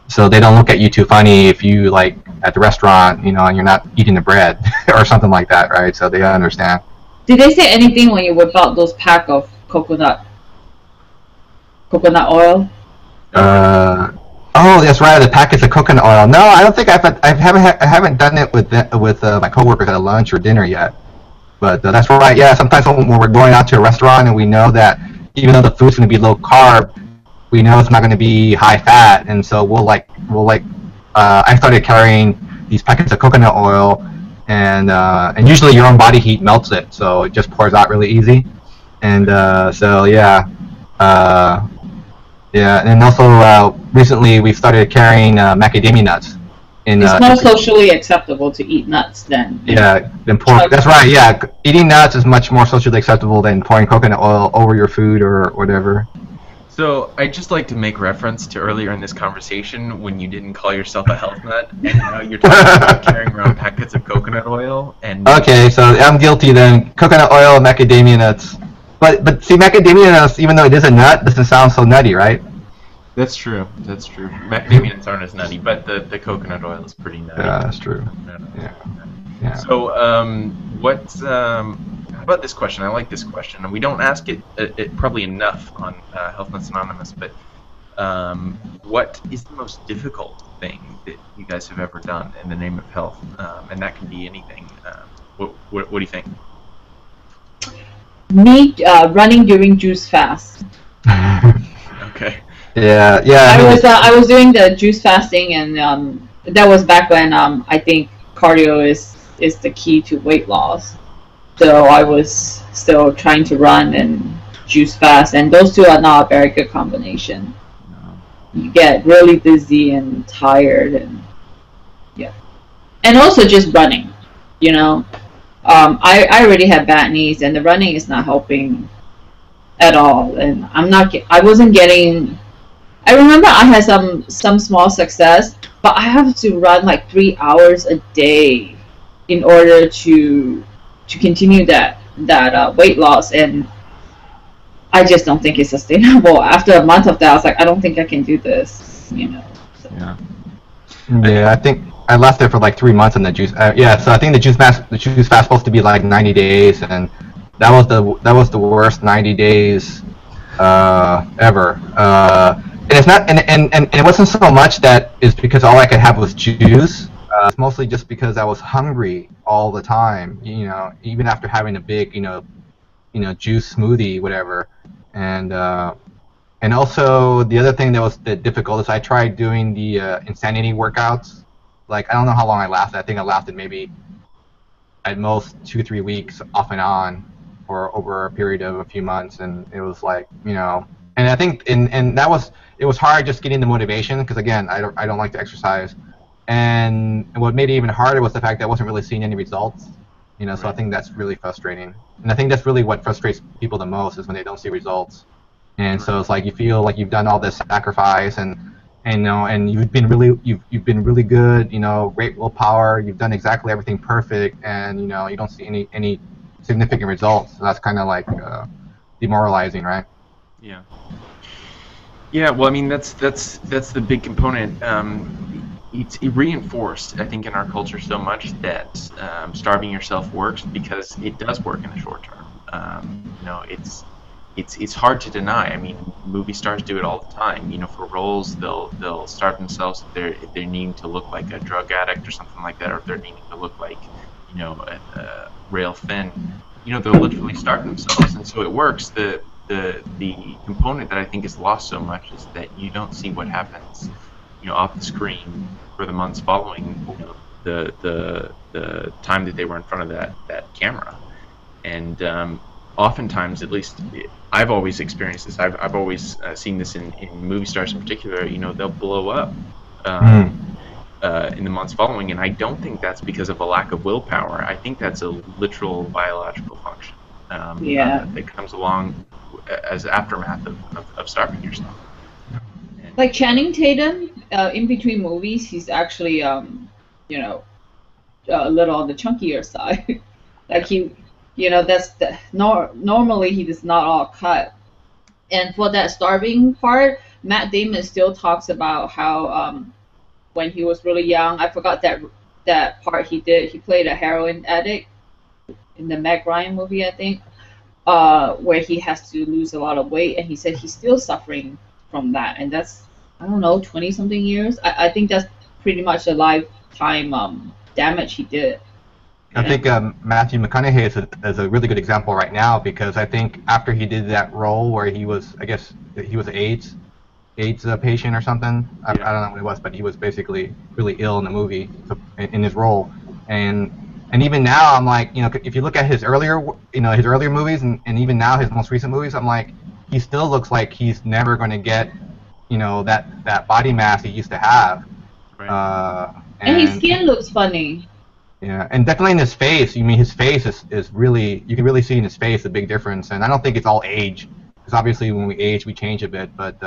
so they don't look at you too funny if you, like, at the restaurant, you know, and you're not eating the bread or something like that, right? So they understand. Did they say anything when you whip out those pack of coconut oil? Oh, that's right, the packets of coconut oil. No, I don't think I haven't done it with my coworkers at lunch or dinner yet. But that's right. Yeah, sometimes when we're going out to a restaurant and we know that even though the food's going to be low carb, we know it's not going to be high fat, and so we'll I started carrying these packets of coconut oil, and usually your own body heat melts it, so it just pours out really easy, and and also recently we started carrying macadamia nuts. It's more socially acceptable to eat nuts than pork. That's right. Yeah, eating nuts is much more socially acceptable than pouring coconut oil over your food or whatever. So I'd just like to make reference to earlier in this conversation when you didn't call yourself a health nut, and now you're talking about carrying around packets of coconut oil. And okay, so I'm guilty then. Coconut oil, macadamia nuts. But see, macadamia nuts, even though it is a nut, doesn't sound so nutty, right? That's true. Macadamia nuts aren't as nutty, but the coconut oil is pretty nutty. Yeah, that's true. Yeah. So, how about this question? I like this question, and we don't ask it probably enough on Health Nuts Anonymous. But what is the most difficult thing that you guys have ever done in the name of health? And that can be anything. What do you think? Me running during juice fast. Okay. Yeah. I was doing the juice fasting, and that was back when I think cardio is the key to weight loss. So I was still trying to run and juice fast, and those two are not a very good combination. No. You get really dizzy and tired, and and also just running. You know, I already had bad knees, and the running is not helping at all. And I wasn't getting. I remember I had some small success, but I have to run like 3 hours a day in order to continue that weight loss, and I just don't think it's sustainable. After a month of that, I was like, I don't think I can do this, you know. So. Yeah, I think I lasted for like 3 months in the juice. Yeah, so I think the juice fast was supposed to be like 90 days, and that was the worst 90 days ever. And it's not, and it wasn't so much that it's because all I could have was juice. It's mostly just because I was hungry all the time. You know, even after having a big, juice smoothie, whatever, and also the other thing that was difficult is I tried doing the insanity workouts. Like, I don't know how long I lasted. I think I lasted maybe at most 2-3 weeks off and on for over a period of a few months, and it was like, and I think and it was hard just getting the motivation, because again, I don't like to exercise, and what made it even harder was the fact that I wasn't really seeing any results. So I think that's really frustrating, and I think that's really what frustrates people the most, is when they don't see results. And so it's like you feel like you've done all this sacrifice, and you've been really good, great willpower, you've done exactly everything perfect, and you don't see any significant results. So that's kind of like demoralizing, right? Yeah. Yeah. Well, I mean, that's the big component. It's reinforced, I think, in our culture so much that starving yourself works, because it does work in the short term. It's hard to deny. I mean, movie stars do it all the time. For roles, they'll starve themselves if they're needing to look like a drug addict or something like that, or if they're needing to look like, rail thin. They'll literally starve themselves, and so it works. The component that I think is lost so much is that you don't see what happens, off the screen for the months following, the time that they were in front of that camera, and oftentimes, at least I've always experienced this. I've always seen this in movie stars in particular. They'll blow up in the months following, and I don't think that's because of a lack of willpower. I think that's a literal biological function that comes along as aftermath of starving yourself. Like Channing Tatum, in between movies, he's actually a little on the chunkier side. Like that's normally he does not all cut. And for that starving part, Matt Damon still talks about how when he was really young, I forgot that part he did. He played a heroin addict in the Meg Ryan movie, I think, where he has to lose a lot of weight, and he said he's still suffering from that, and that's, I don't know, 20-something years. I think that's pretty much a lifetime damage he did. I think Matthew McConaughey is a really good example right now, because I think after he did that role where he was, I guess he was AIDS patient or something. I don't know what it was, but he was basically really ill in the movie, in his role. And even now, I'm like, if you look at his earlier movies, and even now his most recent movies, I'm like, he still looks like he's never going to get, that body mass he used to have. Right. And his skin looks funny. Yeah, and definitely in his face. His face is really, you can really see in his face a big difference. And I don't think it's all age, because obviously when we age we change a bit. But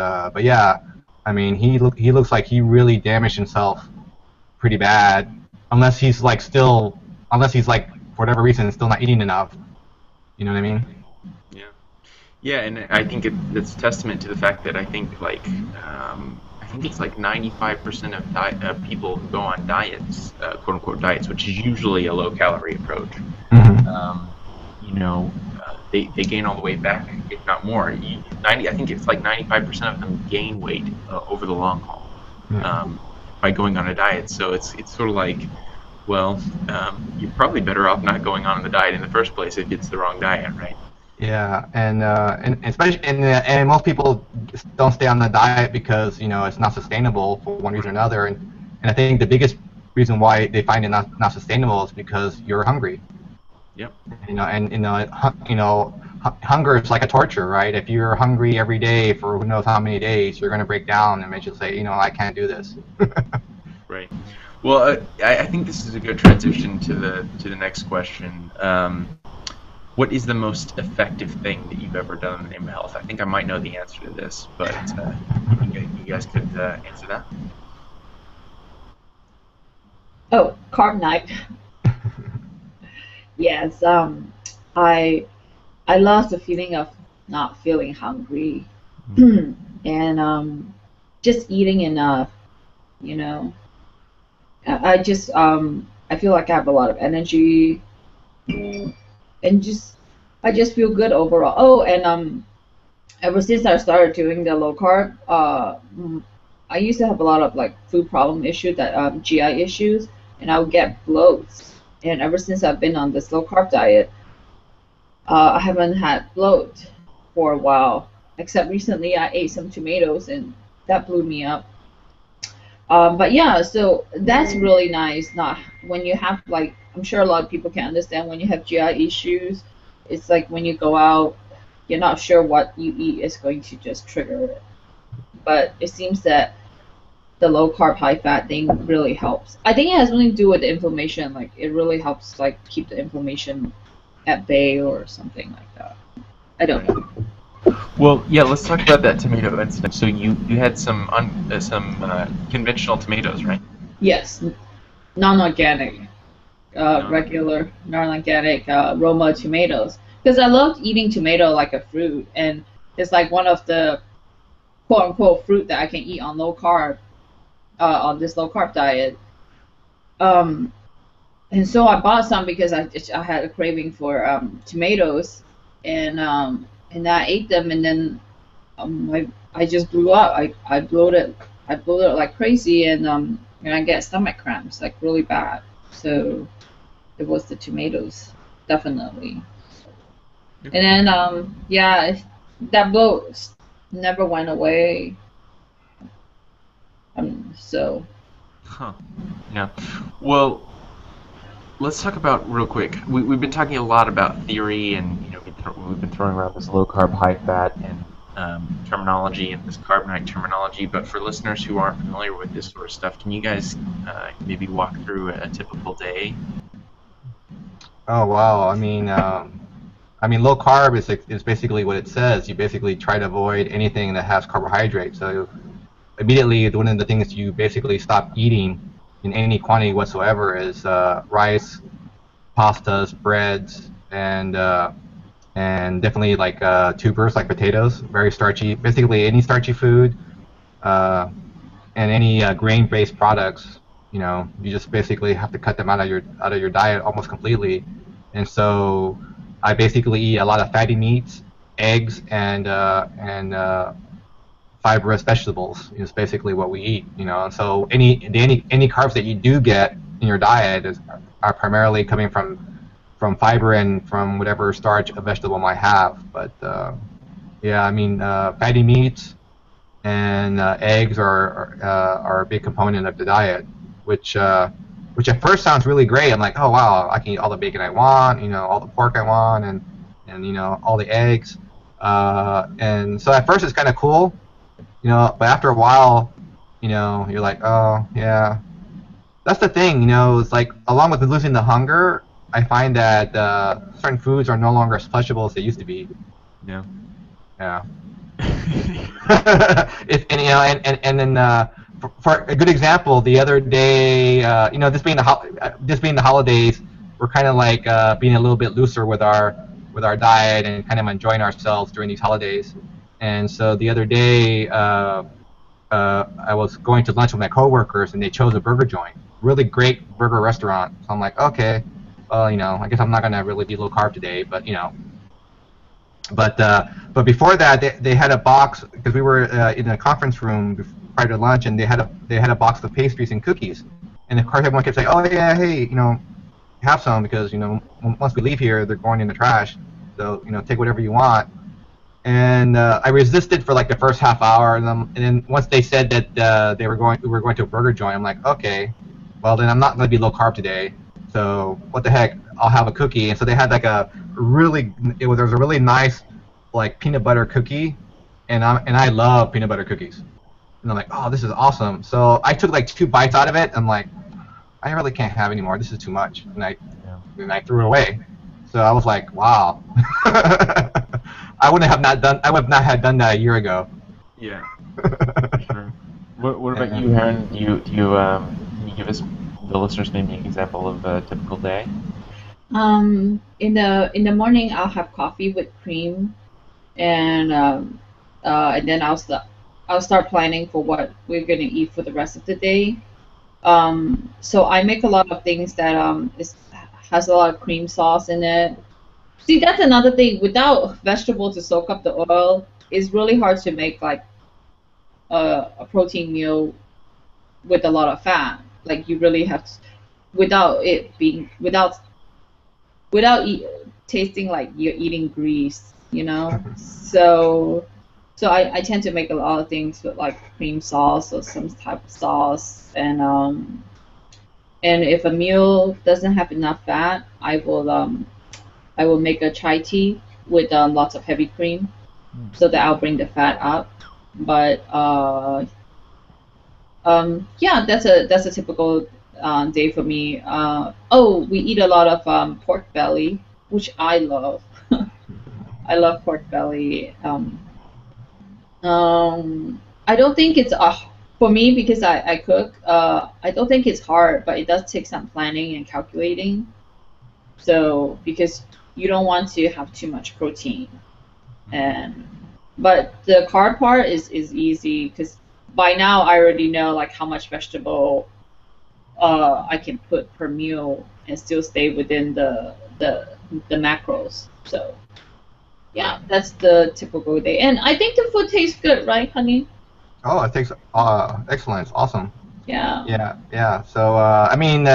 yeah, he looks like he really damaged himself pretty bad. Unless he's like for whatever reason still not eating enough. You know what I mean? Yeah. Yeah, and I think it's a testament to the fact that I think it's like 95% of people who go on diets, quote unquote diets, which is usually a low calorie approach, they gain all the way back, if not more. I think it's like 95% of them gain weight over the long haul by going on a diet. So it's sort of like, well, you're probably better off not going on the diet in the first place if it's the wrong diet, right? Yeah, and especially and most people don't stay on the diet because it's not sustainable for one reason or another, and I think the biggest reason why they find it not sustainable is because you're hungry. Yep. Hunger is like a torture, right? If you're hungry every day for who knows how many days, you're gonna break down and eventually say, I can't do this. Right. Well, I think this is a good transition to the next question. What is the most effective thing that you've ever done in the name of health? I think I might know the answer to this, but you guys could answer that. Oh, Carb Nite. Yes, I lost the feeling of not feeling hungry, and just eating enough, I just I feel like I have a lot of energy, and I just feel good overall. Oh, and ever since I started doing the low carb, I used to have a lot of like food problem issues, that GI issues, and I would get bloats. And ever since I've been on this low carb diet, I haven't had bloat for a while. Except recently, I ate some tomatoes, and that blew me up. But yeah, so that's really nice. Not when you have like, I'm sure a lot of people can understand when you have GI issues. It's like when you go out, you're not sure what you eat is going to just trigger it. But it seems that the low carb, high fat thing really helps. I think it has something to do with the inflammation. Like it really helps like keep the inflammation at bay or something like that. I don't know. Well, yeah, let's talk about that tomato incident. So you had some conventional tomatoes, right? Yes, non-organic, regular non-organic Roma tomatoes. Because I loved eating tomato like a fruit, and it's like one of the quote-unquote fruit that I can eat on low carb, on this low carb diet. And so I bought some because I had a craving for tomatoes, and I ate them, and then I just blew up. I bloated like crazy, and I get stomach cramps like really bad. So it was the tomatoes, definitely. And then yeah, that bloat never went away. So. Huh. Yeah. Well, let's talk about real quick. We've been talking a lot about theory, and we've been throwing around this low carb, high fat, and terminology, and this Carb Nite terminology. But for listeners who aren't familiar with this sort of stuff, can you guys maybe walk through a typical day? Oh wow! I mean, low carb is basically what it says. You basically try to avoid anything that has carbohydrates. So immediately, one of the things you basically stop eating in any quantity whatsoever is rice, pastas, breads, and definitely like tubers like potatoes, very starchy. Basically, any starchy food and any grain-based products. You just basically have to cut them out of your diet almost completely. And so I basically eat a lot of fatty meats, eggs, and fibrous vegetables is basically what we eat. And so any carbs that you do get in your diet are primarily coming from fiber and from whatever starch a vegetable might have. But yeah, I mean, fatty meats and eggs are a big component of the diet, which at first sounds really great. I'm like, oh wow, I can eat all the bacon I want, all the pork I want, and all the eggs. And so at first it's kind of cool, but after a while, you're like, oh yeah. That's the thing, it's like along with losing the hunger, I find that certain foods are no longer as pleasurable as they used to be. Yeah. Yeah. And then for a good example, the other day, this being the holidays, we're kind of like being a little bit looser with our diet and kind of enjoying ourselves during these holidays. And so the other day, I was going to lunch with my coworkers, and they chose a burger joint, really great burger restaurant. So I'm like, okay, well, I guess I'm not gonna really be low carb today, but But before that, they had a box, because we were in a conference room prior to lunch, and they had a box of pastries and cookies. And of course, everyone kept saying, "Oh yeah, hey, have some, because once we leave here, they're going in the trash. So take whatever you want." And I resisted for like the first half hour, and then once they said that we were going to a burger joint, I'm like, okay, well then I'm not going to be low carb today. So what the heck? I'll have a cookie. And so they had like there was a really nice like peanut butter cookie, and I love peanut butter cookies. And I'm like, oh, this is awesome. So I took like 2 bites out of it. I'm like, I really can't have any more. This is too much. And I threw it away. So I was like, wow. I would not have done that a year ago. Yeah. Sure. What about you, Aaron? Do you can you give us, the listeners, maybe an example of a typical day? In the morning, I'll have coffee with cream, and then I'll start planning for what we're gonna eat for the rest of the day. So I make a lot of things that has a lot of cream sauce in it. See, that's another thing. Without vegetable to soak up the oil, it's really hard to make like a protein meal with a lot of fat. Like you really have to, without tasting like you're eating grease, you know. So I tend to make a lot of things with like cream sauce or some type of sauce, and if a meal doesn't have enough fat, I will make a chai tea with lots of heavy cream, so that I'll bring the fat up. But yeah, that's a typical day for me. Oh, we eat a lot of pork belly, which I love. I love pork belly. I don't think it's for me because I cook. I don't think it's hard, but it does take some planning and calculating. So because you don't want to have too much protein, but the carb part is easy because by now I already know like how much vegetable I can put per meal and still stay within the macros. So yeah, that's the typical day. And I think the food tastes good, right, honey? Oh, it tastes excellent. It's awesome. Yeah. Yeah. So I mean,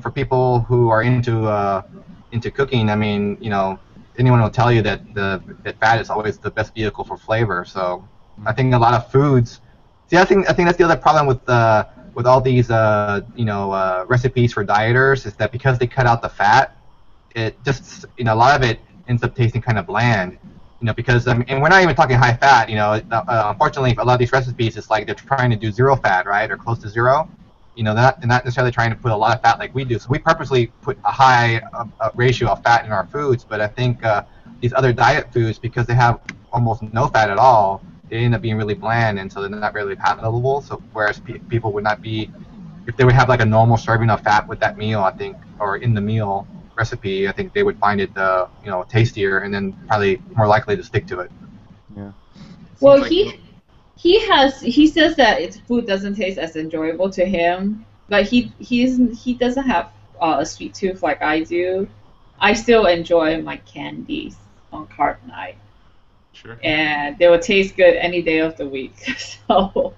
for people who are into cooking, I mean, you know, anyone will tell you that that fat is always the best vehicle for flavor. So I think a lot of foods. See, I think that's the other problem with all these recipes for dieters is that because they cut out the fat, it just, you know, a lot of it ends up tasting kind of bland. You know, because and we're not even talking high fat. You know, unfortunately, a lot of these recipes, it's like they're trying to do zero fat, right, or close to zero. You know, they're not necessarily trying to put a lot of fat like we do. So we purposely put a high ratio of fat in our foods. But I think these other diet foods, because they have almost no fat at all, they end up being really bland, and so they're not really palatable. So whereas people would not be, if they would have like a normal serving of fat with that meal, I think, or in the meal recipe, I think they would find it tastier, and then probably more likely to stick to it. Yeah. Well, Seems like- he says that its food doesn't taste as enjoyable to him, but he doesn't have a sweet tooth like I do. I still enjoy my candies on Carb Nite. Sure. And they will taste good any day of the week. So,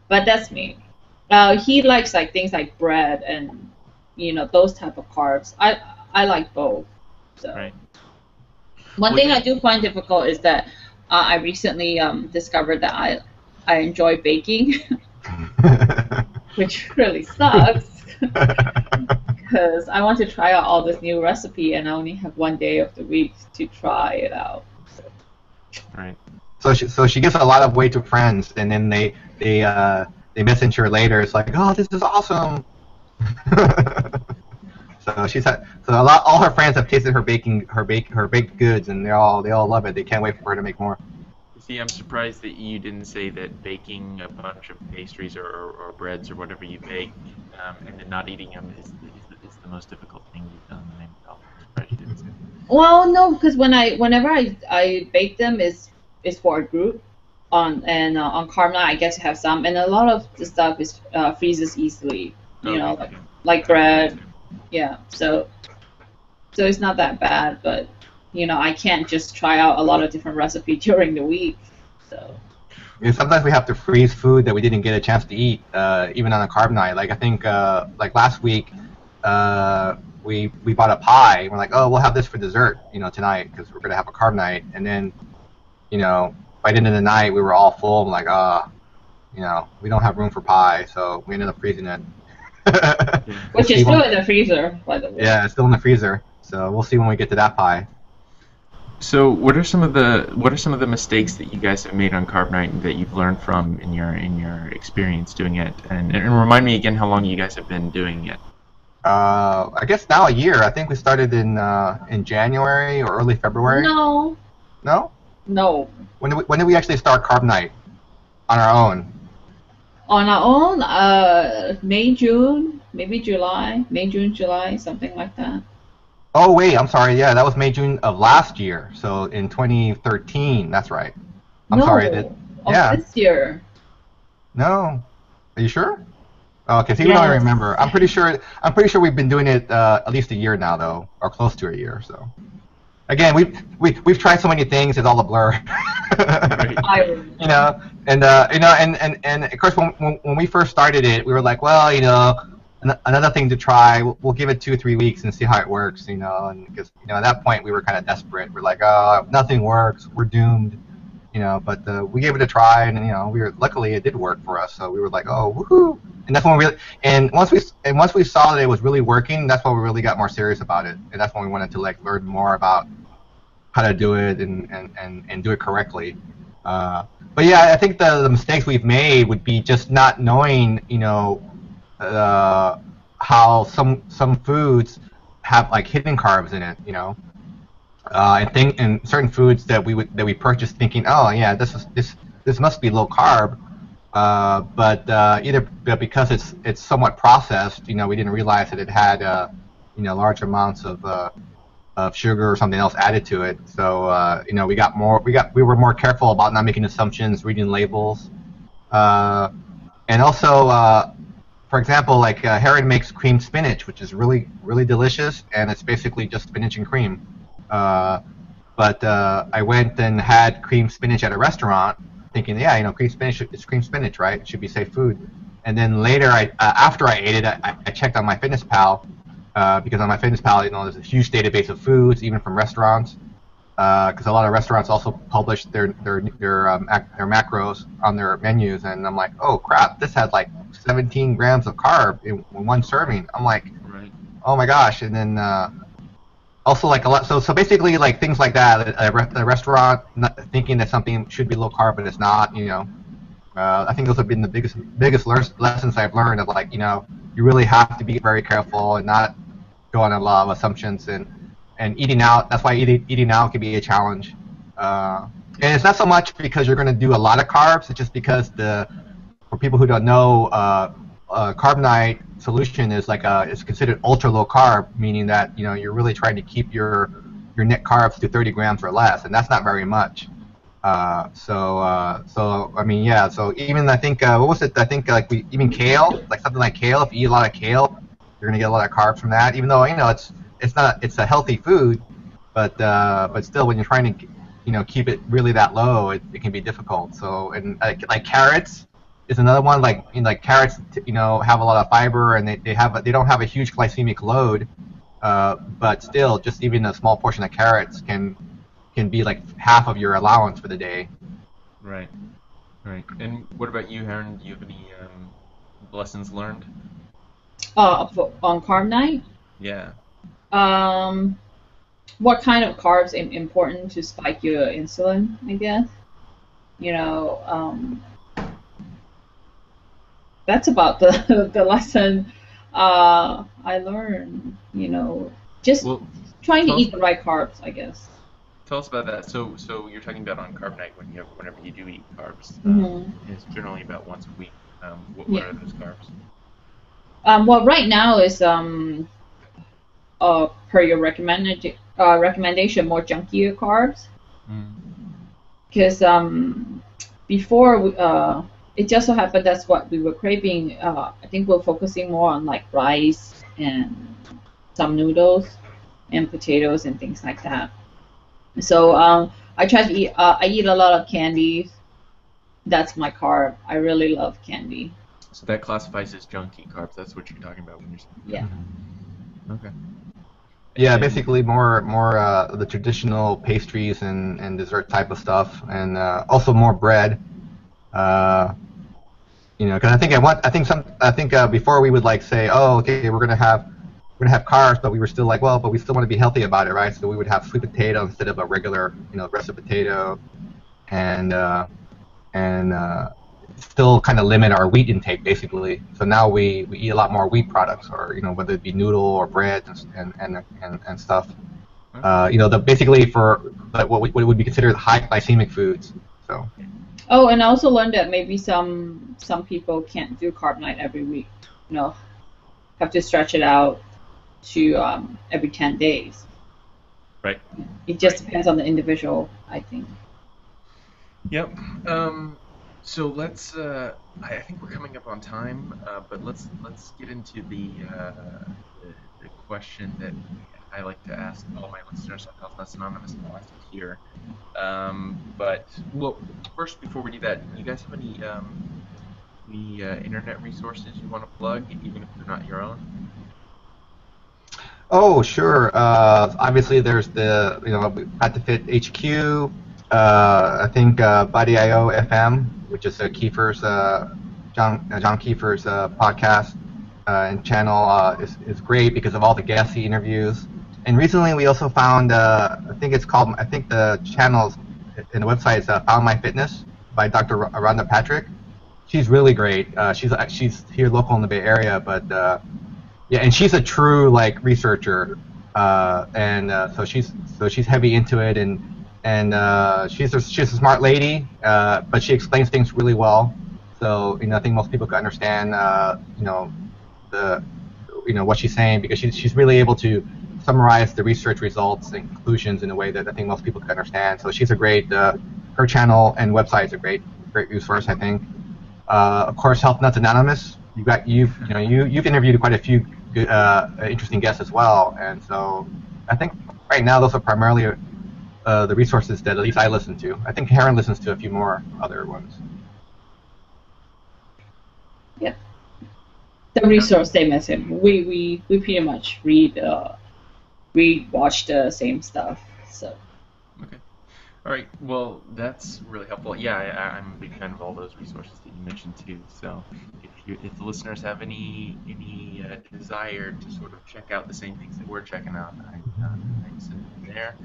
but that's me. He likes like things like bread and those type of carbs. I like both. So. Right. One thing I do find difficult is that I recently discovered that I enjoy baking, which really sucks because I want to try out all this new recipe and I only have one day of the week to try it out. Right. So she gives a lot of weight to friends, and then they message her later. It's like, oh, this is awesome. So all her friends have tasted her baked goods, and they all love it. They can't wait for her to make more. See, I'm surprised that you didn't say that baking a bunch of pastries or breads or whatever you bake, and then not eating them is the most difficult thing you've done. I'm surprised you didn't say that. Well, no, because whenever I bake them is for a group, on Carb Nite I get to have some, and a lot of the stuff is freezes easily. Like bread. Yeah, so it's not that bad, but I can't just try out a lot of different recipes during the week. So yeah, sometimes we have to freeze food that we didn't get a chance to eat, even on a Carb Nite. Like I think like last week, we bought a pie. We're like, oh, we'll have this for dessert, tonight because we're gonna have a Carb Nite. And then, by the end of the night, we were all full. I'm like, we don't have room for pie, so we ended up freezing it. Which is still in the freezer, by the way. Yeah, it's still in the freezer. So we'll see when we get to that pie. So what are some of the mistakes that you guys have made on Carb Nite that you've learned from in your experience doing it? And remind me again how long you guys have been doing it. I guess now a year. I think we started in January or early February. No. No? No. When did we actually start Carb Nite on our own? On our own, May, June, maybe July, May, June, July, something like that. Oh wait, I'm sorry. Yeah, that was May, June of last year. So in 2013, that's right. I'm sorry. This year. No. Are you sure? Okay, so you don't Yes. remember. I'm pretty sure we've been doing it at least a year now, though, or close to a year. So again, we've tried so many things, it's all a blur. I remember. You know, and of course when we first started it, we were like, well, another thing to try. We'll give it 2 or 3 weeks and see how it works. And because at that point we were kind of desperate. We're like, oh, if nothing works, we're doomed. But we gave it a try, and luckily it did work for us. So we were like, oh, woohoo! And that's when once we saw that it was really working, that's when we really got more serious about it, and that's when we wanted to learn more about how to do it and do it correctly. But yeah, I think the mistakes we've made would be just not knowing, how some foods have hidden carbs in it, and certain foods that we purchase thinking, oh yeah, this must be low carb, but either because it's somewhat processed, we didn't realize that it had large amounts of sugar or something else added to it. So we were more careful about not making assumptions, reading labels, and also. For example, Heron makes creamed spinach, which is really, really delicious, and it's basically just spinach and cream. But I went and had creamed spinach at a restaurant, thinking, yeah, creamed spinach is creamed spinach, right? It should be safe food. And then later, after I ate it, I checked on MyFitnessPal, because on MyFitnessPal, there's a huge database of foods, even from restaurants, because a lot of restaurants also publish their macros on their menus, and I'm like, oh crap, this has 17 grams of carb in one serving. I'm like, Right. oh my gosh. And then also a lot. So basically things like that. The restaurant not thinking that something should be low carb, but it's not. I think those have been the biggest lessons I've learned of you really have to be very careful and not go on a lot of assumptions and eating out. That's why eating out can be a challenge. And it's not so much because you're going to do a lot of carbs. It's just because for people who don't know, Carb Nite solution is it's considered ultra low carb, meaning that you're really trying to keep your net carbs to 30 grams or less, and that's not very much. So I mean, yeah. So even I think what was it? I think even kale, something like kale. If you eat a lot of kale, you're gonna get a lot of carbs from that. Even though it's a healthy food, but still when you're trying to keep it really that low, it can be difficult. So and carrots is another one. Carrots, have a lot of fiber, and they don't have a huge glycemic load, but still, just even a small portion of carrots can be half of your allowance for the day. Right. And what about you, Heron? Do you have any lessons learned? On Carb Nite? Yeah. What kind of carbs important to spike your insulin, I guess. That's about the lesson I learned. Just trying to eat the right carbs, I guess. Tell us about that. So you're talking about on Carb Nite whenever you do eat carbs. It's generally about once a week. What are those carbs? Well, right now is per your recommendation, more junkier carbs. Because before it just so happened that's what we were craving. I think we're focusing more on rice and some noodles and potatoes and things like that. So I try to eat. I eat a lot of candies. That's my carb. I really love candy. So that classifies as junky carbs. That's what you're talking about when you're saying. Yeah. Okay. Yeah, basically more the traditional pastries and dessert type of stuff, and also more bread. Because I think before we would say, oh, okay, we're gonna have carbs, but we were still but we still want to be healthy about it, right? So we would have sweet potato instead of a regular, roasted potato, and still kind of limit our wheat intake basically. So now we eat a lot more wheat products, or whether it be noodle or bread and stuff. Basically for what would be considered high glycemic foods. So. Oh, and I also learned that maybe some people can't do Carb Nite every week. Have to stretch it out to every 10 days. Right. It just depends on the individual, I think. Yep. So let's. I think we're coming up on time, but let's get into the question that I like to ask all my listeners on Health Nuts Anonymous and I like to hear. But well, first before we do that, you guys have any internet resources you want to plug, even if they're not your own? Oh, sure. Obviously, there's the Fat2Fit HQ. I think Body.io FM, which is Kiefer's John Kiefer's podcast and channel, is great because of all the guests he interviews. And recently, we also found I think the channel's and the website is Found My Fitness by Dr. Rhonda Patrick. She's really great. She's here local in the Bay Area, but yeah, and she's a true researcher, and so she's heavy into it, and she's a smart lady, but she explains things really well. So I think most people can understand what she's saying, because she's really able to summarize the research results and conclusions in a way that I think most people can understand. So she's a great her channel and website is a great resource, I think. Of course, Health Nuts Anonymous. You've interviewed quite a few good, interesting guests as well, and so I think right now those are primarily the resources that at least I listen to. I think Heron listens to a few more other ones. Yeah, the resource they mentioned. We pretty much watch the same stuff. So. Okay. All right. Well, that's really helpful. Yeah, I'm a big fan of all those resources that you mentioned too. So, if the listeners have any desire to sort of check out the same things that we're checking out, I can send them there.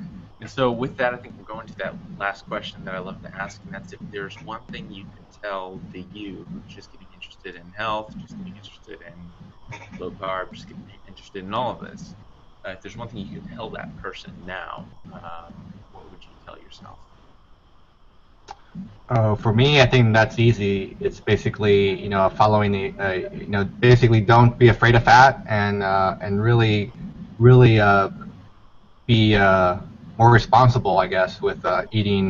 And so, with that, I think we're going to that last question that I love to ask, and that's if there's one thing you can tell the you who's just getting interested in health, just getting interested in low carb, just getting interested in all of this. If there's one thing you could tell that person now, what would you tell yourself? For me, I think that's easy. It's basically, following the, basically don't be afraid of fat, and really be more responsible, I guess, with eating,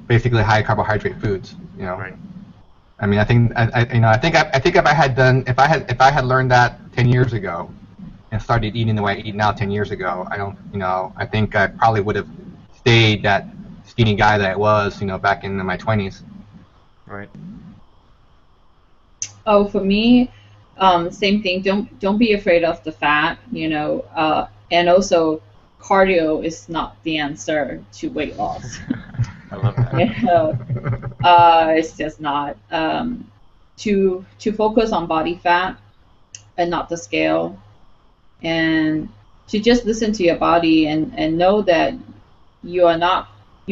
basically high carbohydrate foods. Right. I mean, I think if I had learned that 10 years ago and started eating the way I eat now 10 years ago, I think I probably would have stayed that skinny guy that I was, back in my 20s. Right. Oh, for me, same thing. Don't be afraid of the fat, and also cardio is not the answer to weight loss. I love that. It's just not. To focus on body fat and not the scale, and to just listen to your body and know that you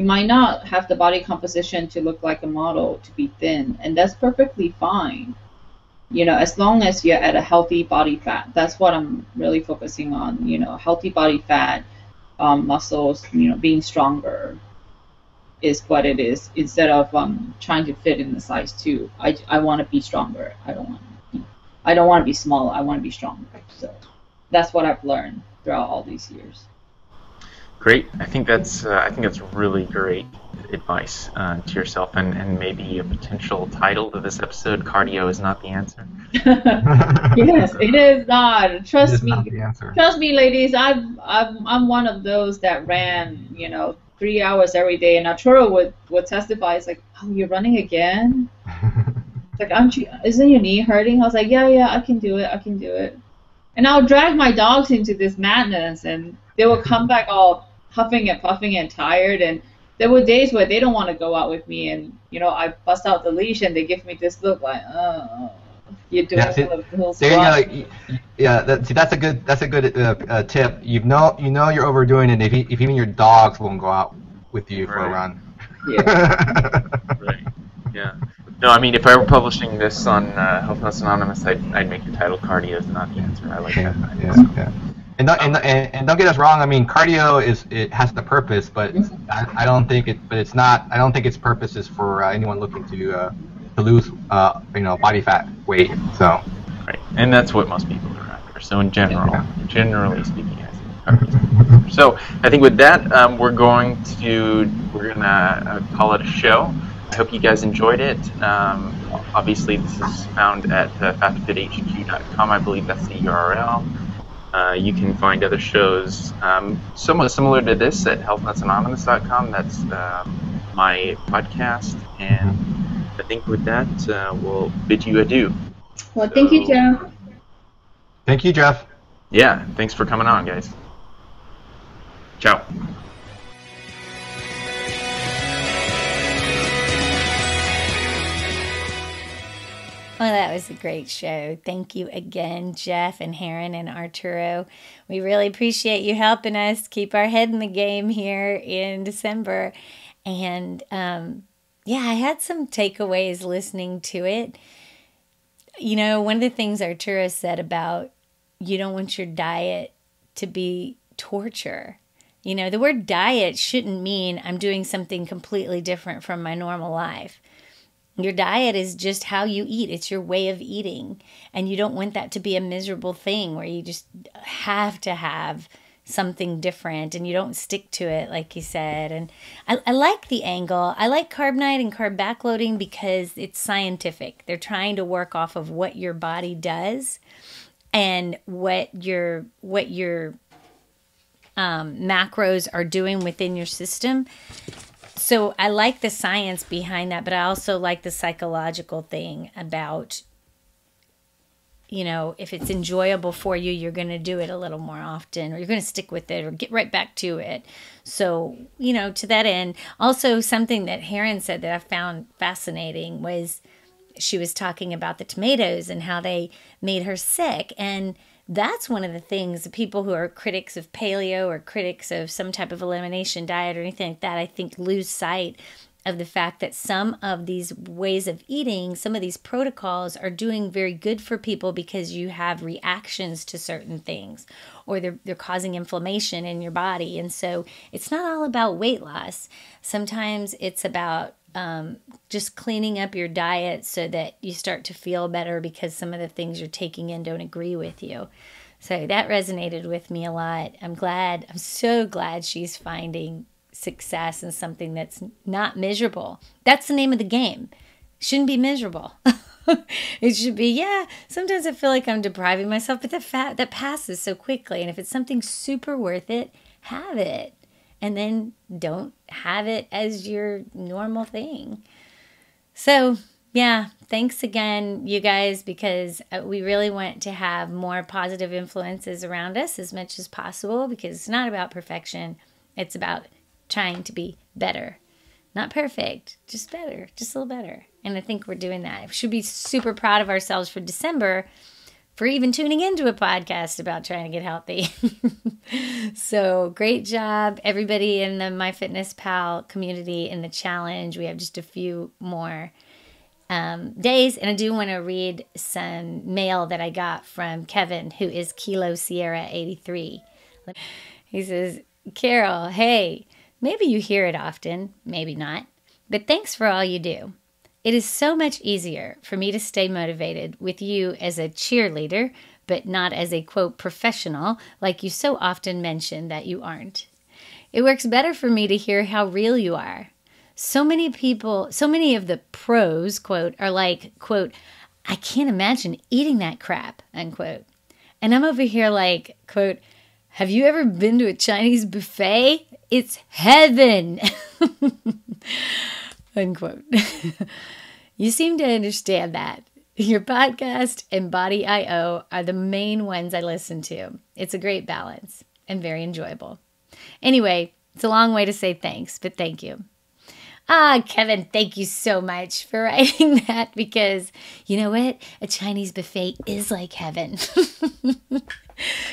might not have the body composition to look like a model, to be thin, and that's perfectly fine. As long as you're at a healthy body fat. That's what I'm really focusing on. Healthy body fat, muscles, being stronger is what it is, instead of trying to fit in the size 2. I want to be stronger. I don't want to be smaller. I want to be stronger. So that's what I've learned throughout all these years. Great. I think that's really great advice to yourself, and maybe a potential title to this episode: "Cardio is not the answer." Yes, it is not. Trust me. Not the answer. Trust me, ladies. I'm one of those that ran 3 hours every day, and Arturo would testify. It's like, oh, you're running again? It's like, isn't your knee hurting? I was like, yeah, I can do it. And I'll drag my dogs into this madness, and they will come back all huffing and puffing and tired. And there were days where they don't want to go out with me, and I bust out the leash, and they give me this look like, oh, you're doing a little squat. That's a good tip. You know you're overdoing it if even your dogs won't go out with you for a run. Yeah. Right. Yeah. No, I mean, if I were publishing this on Health Nuts Anonymous, I'd make the title "Cardio is not the answer." I like that. Yeah. And don't get us wrong. I mean, cardio has the purpose, but I don't think it's not. I don't think its purpose is for anyone looking to lose body fat, weight. So. Right, and that's what most people are after. So generally speaking, So I think with that, we're gonna call it a show. I hope you guys enjoyed it. Obviously, this is found at fat2fithq.com. I believe that's the URL. You can find other shows somewhat similar to this at healthnutsanonymous.com. That's my podcast. And I think with that, we'll bid you adieu. Well, thank you, Jeff. Thank you, Jeff. Yeah, thanks for coming on, guys. Ciao. Well, that was a great show. Thank you again, Jeff and Heron and Arturo. We really appreciate you helping us keep our head in the game here in December. And yeah, I had some takeaways listening to it. You know, one of the things Arturo said about you don't want your diet to be torture. You know, the word diet shouldn't mean I'm doing something completely different from my normal life. Your diet is just how you eat. It's your way of eating. And you don't want that to be a miserable thing where you just have to have something different and you don't stick to it, like you said. And I like the angle. I like Carb Nite and carb backloading because it's scientific. They're trying to work off of what your body does and what your macros are doing within your system. So I like the science behind that, but I also like the psychological thing about, you know, if it's enjoyable for you, you're going to do it a little more often, or you're going to stick with it or get right back to it. So, you know, to that end, also something that Heron said that I found fascinating was she was talking about the tomatoes and how they made her sick. And that's one of the things, the people who are critics of paleo or critics of some type of elimination diet or anything like that, I think lose sight of the fact that some of these ways of eating, some of these protocols are doing very good for people because you have reactions to certain things or they're causing inflammation in your body. And so it's not all about weight loss. Sometimes it's about just cleaning up your diet so that you start to feel better because some of the things you're taking in don't agree with you. So that resonated with me a lot. I'm so glad she's finding success in something that's not miserable. That's the name of the game. It shouldn't be miserable. It should be, yeah, sometimes I feel like I'm depriving myself, but that passes so quickly. And if it's something super worth it, have it. And then don't have it as your normal thing. So, yeah, thanks again, you guys, because we really want to have more positive influences around us as much as possible, because it's not about perfection. It's about trying to be better. Not perfect, just better, just a little better. And I think we're doing that. We should be super proud of ourselves for December for even tuning into a podcast about trying to get healthy. So great job, everybody in the MyFitnessPal community in the challenge. We have just a few more days. And I do want to read some mail that I got from Kevin, who is Kilo Sierra 83. He says, Carol, hey, maybe you hear it often, maybe not, but thanks for all you do. It is so much easier for me to stay motivated with you as a cheerleader, but not as a, quote, professional, like you so often mention that you aren't. It works better for me to hear how real you are. So many of the pros, quote, are like, quote, I can't imagine eating that crap, unquote. And I'm over here like, quote, have you ever been to a Chinese buffet? It's heaven, unquote. You seem to understand that. Your podcast and Body I.O. are the main ones I listen to. It's a great balance and very enjoyable. Anyway, it's a long way to say thanks, but thank you. Kevin, thank you so much for writing that, because you know what? A Chinese buffet is like heaven.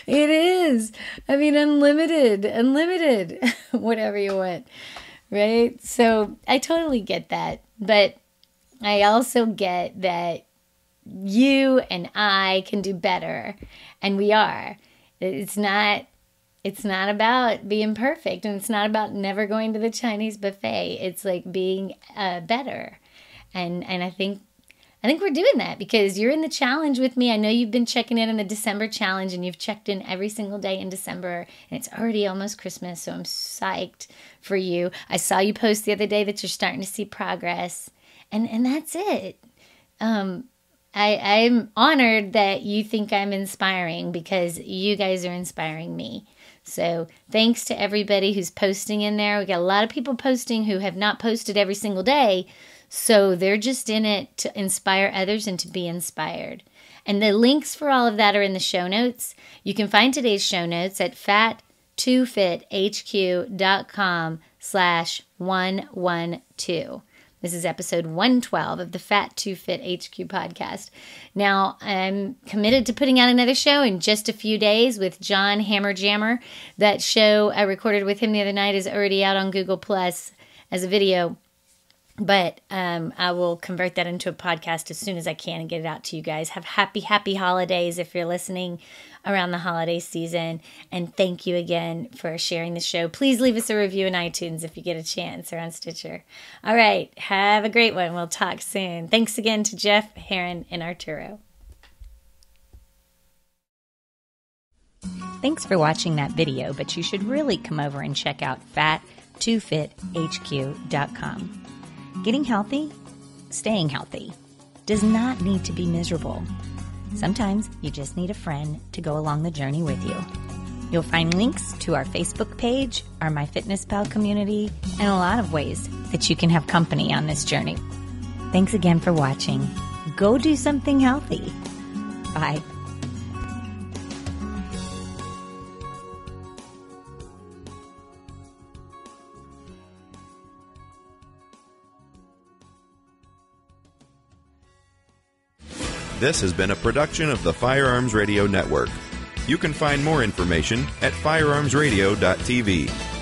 It is. I mean, unlimited, whatever you want, right? So I totally get that, but I also get that you and I can do better, and we are. It's not about being perfect, and it's not about never going to the Chinese buffet. It's like being better, and I think I think we're doing that because you're in the challenge with me. I know you've been checking in on the December challenge, and you've checked in every single day in December, and it's already almost Christmas, so I'm psyched for you. I saw you post the other day that you're starting to see progress, and that's it. I'm honored that you think I'm inspiring because you guys are inspiring me. So thanks to everybody who's posting in there. We got a lot of people posting who have not posted every single day, so they're just in it to inspire others and to be inspired. And the links for all of that are in the show notes. You can find today's show notes at fat2fithq.com/112. This is episode 112 of the Fat2Fit HQ podcast. Now, I'm committed to putting out another show in just a few days with John Hammer Jammer. That show I recorded with him the other night is already out on Google Plus as a video. But I will convert that into a podcast as soon as I can and get it out to you guys. Have happy holidays if you're listening around the holiday season. And thank you again for sharing the show. Please leave us a review in iTunes if you get a chance, or on Stitcher. All right. Have a great one. We'll talk soon. Thanks again to Jeff, Heron, and Arturo. Thanks for watching that video, but you should really come over and check out fat2fithq.com. Getting healthy, staying healthy, does not need to be miserable. Sometimes you just need a friend to go along the journey with you. You'll find links to our Facebook page, our MyFitnessPal community, and a lot of ways that you can have company on this journey. Thanks again for watching. Go do something healthy. Bye. This has been a production of the Firearms Radio Network. You can find more information at firearmsradio.tv.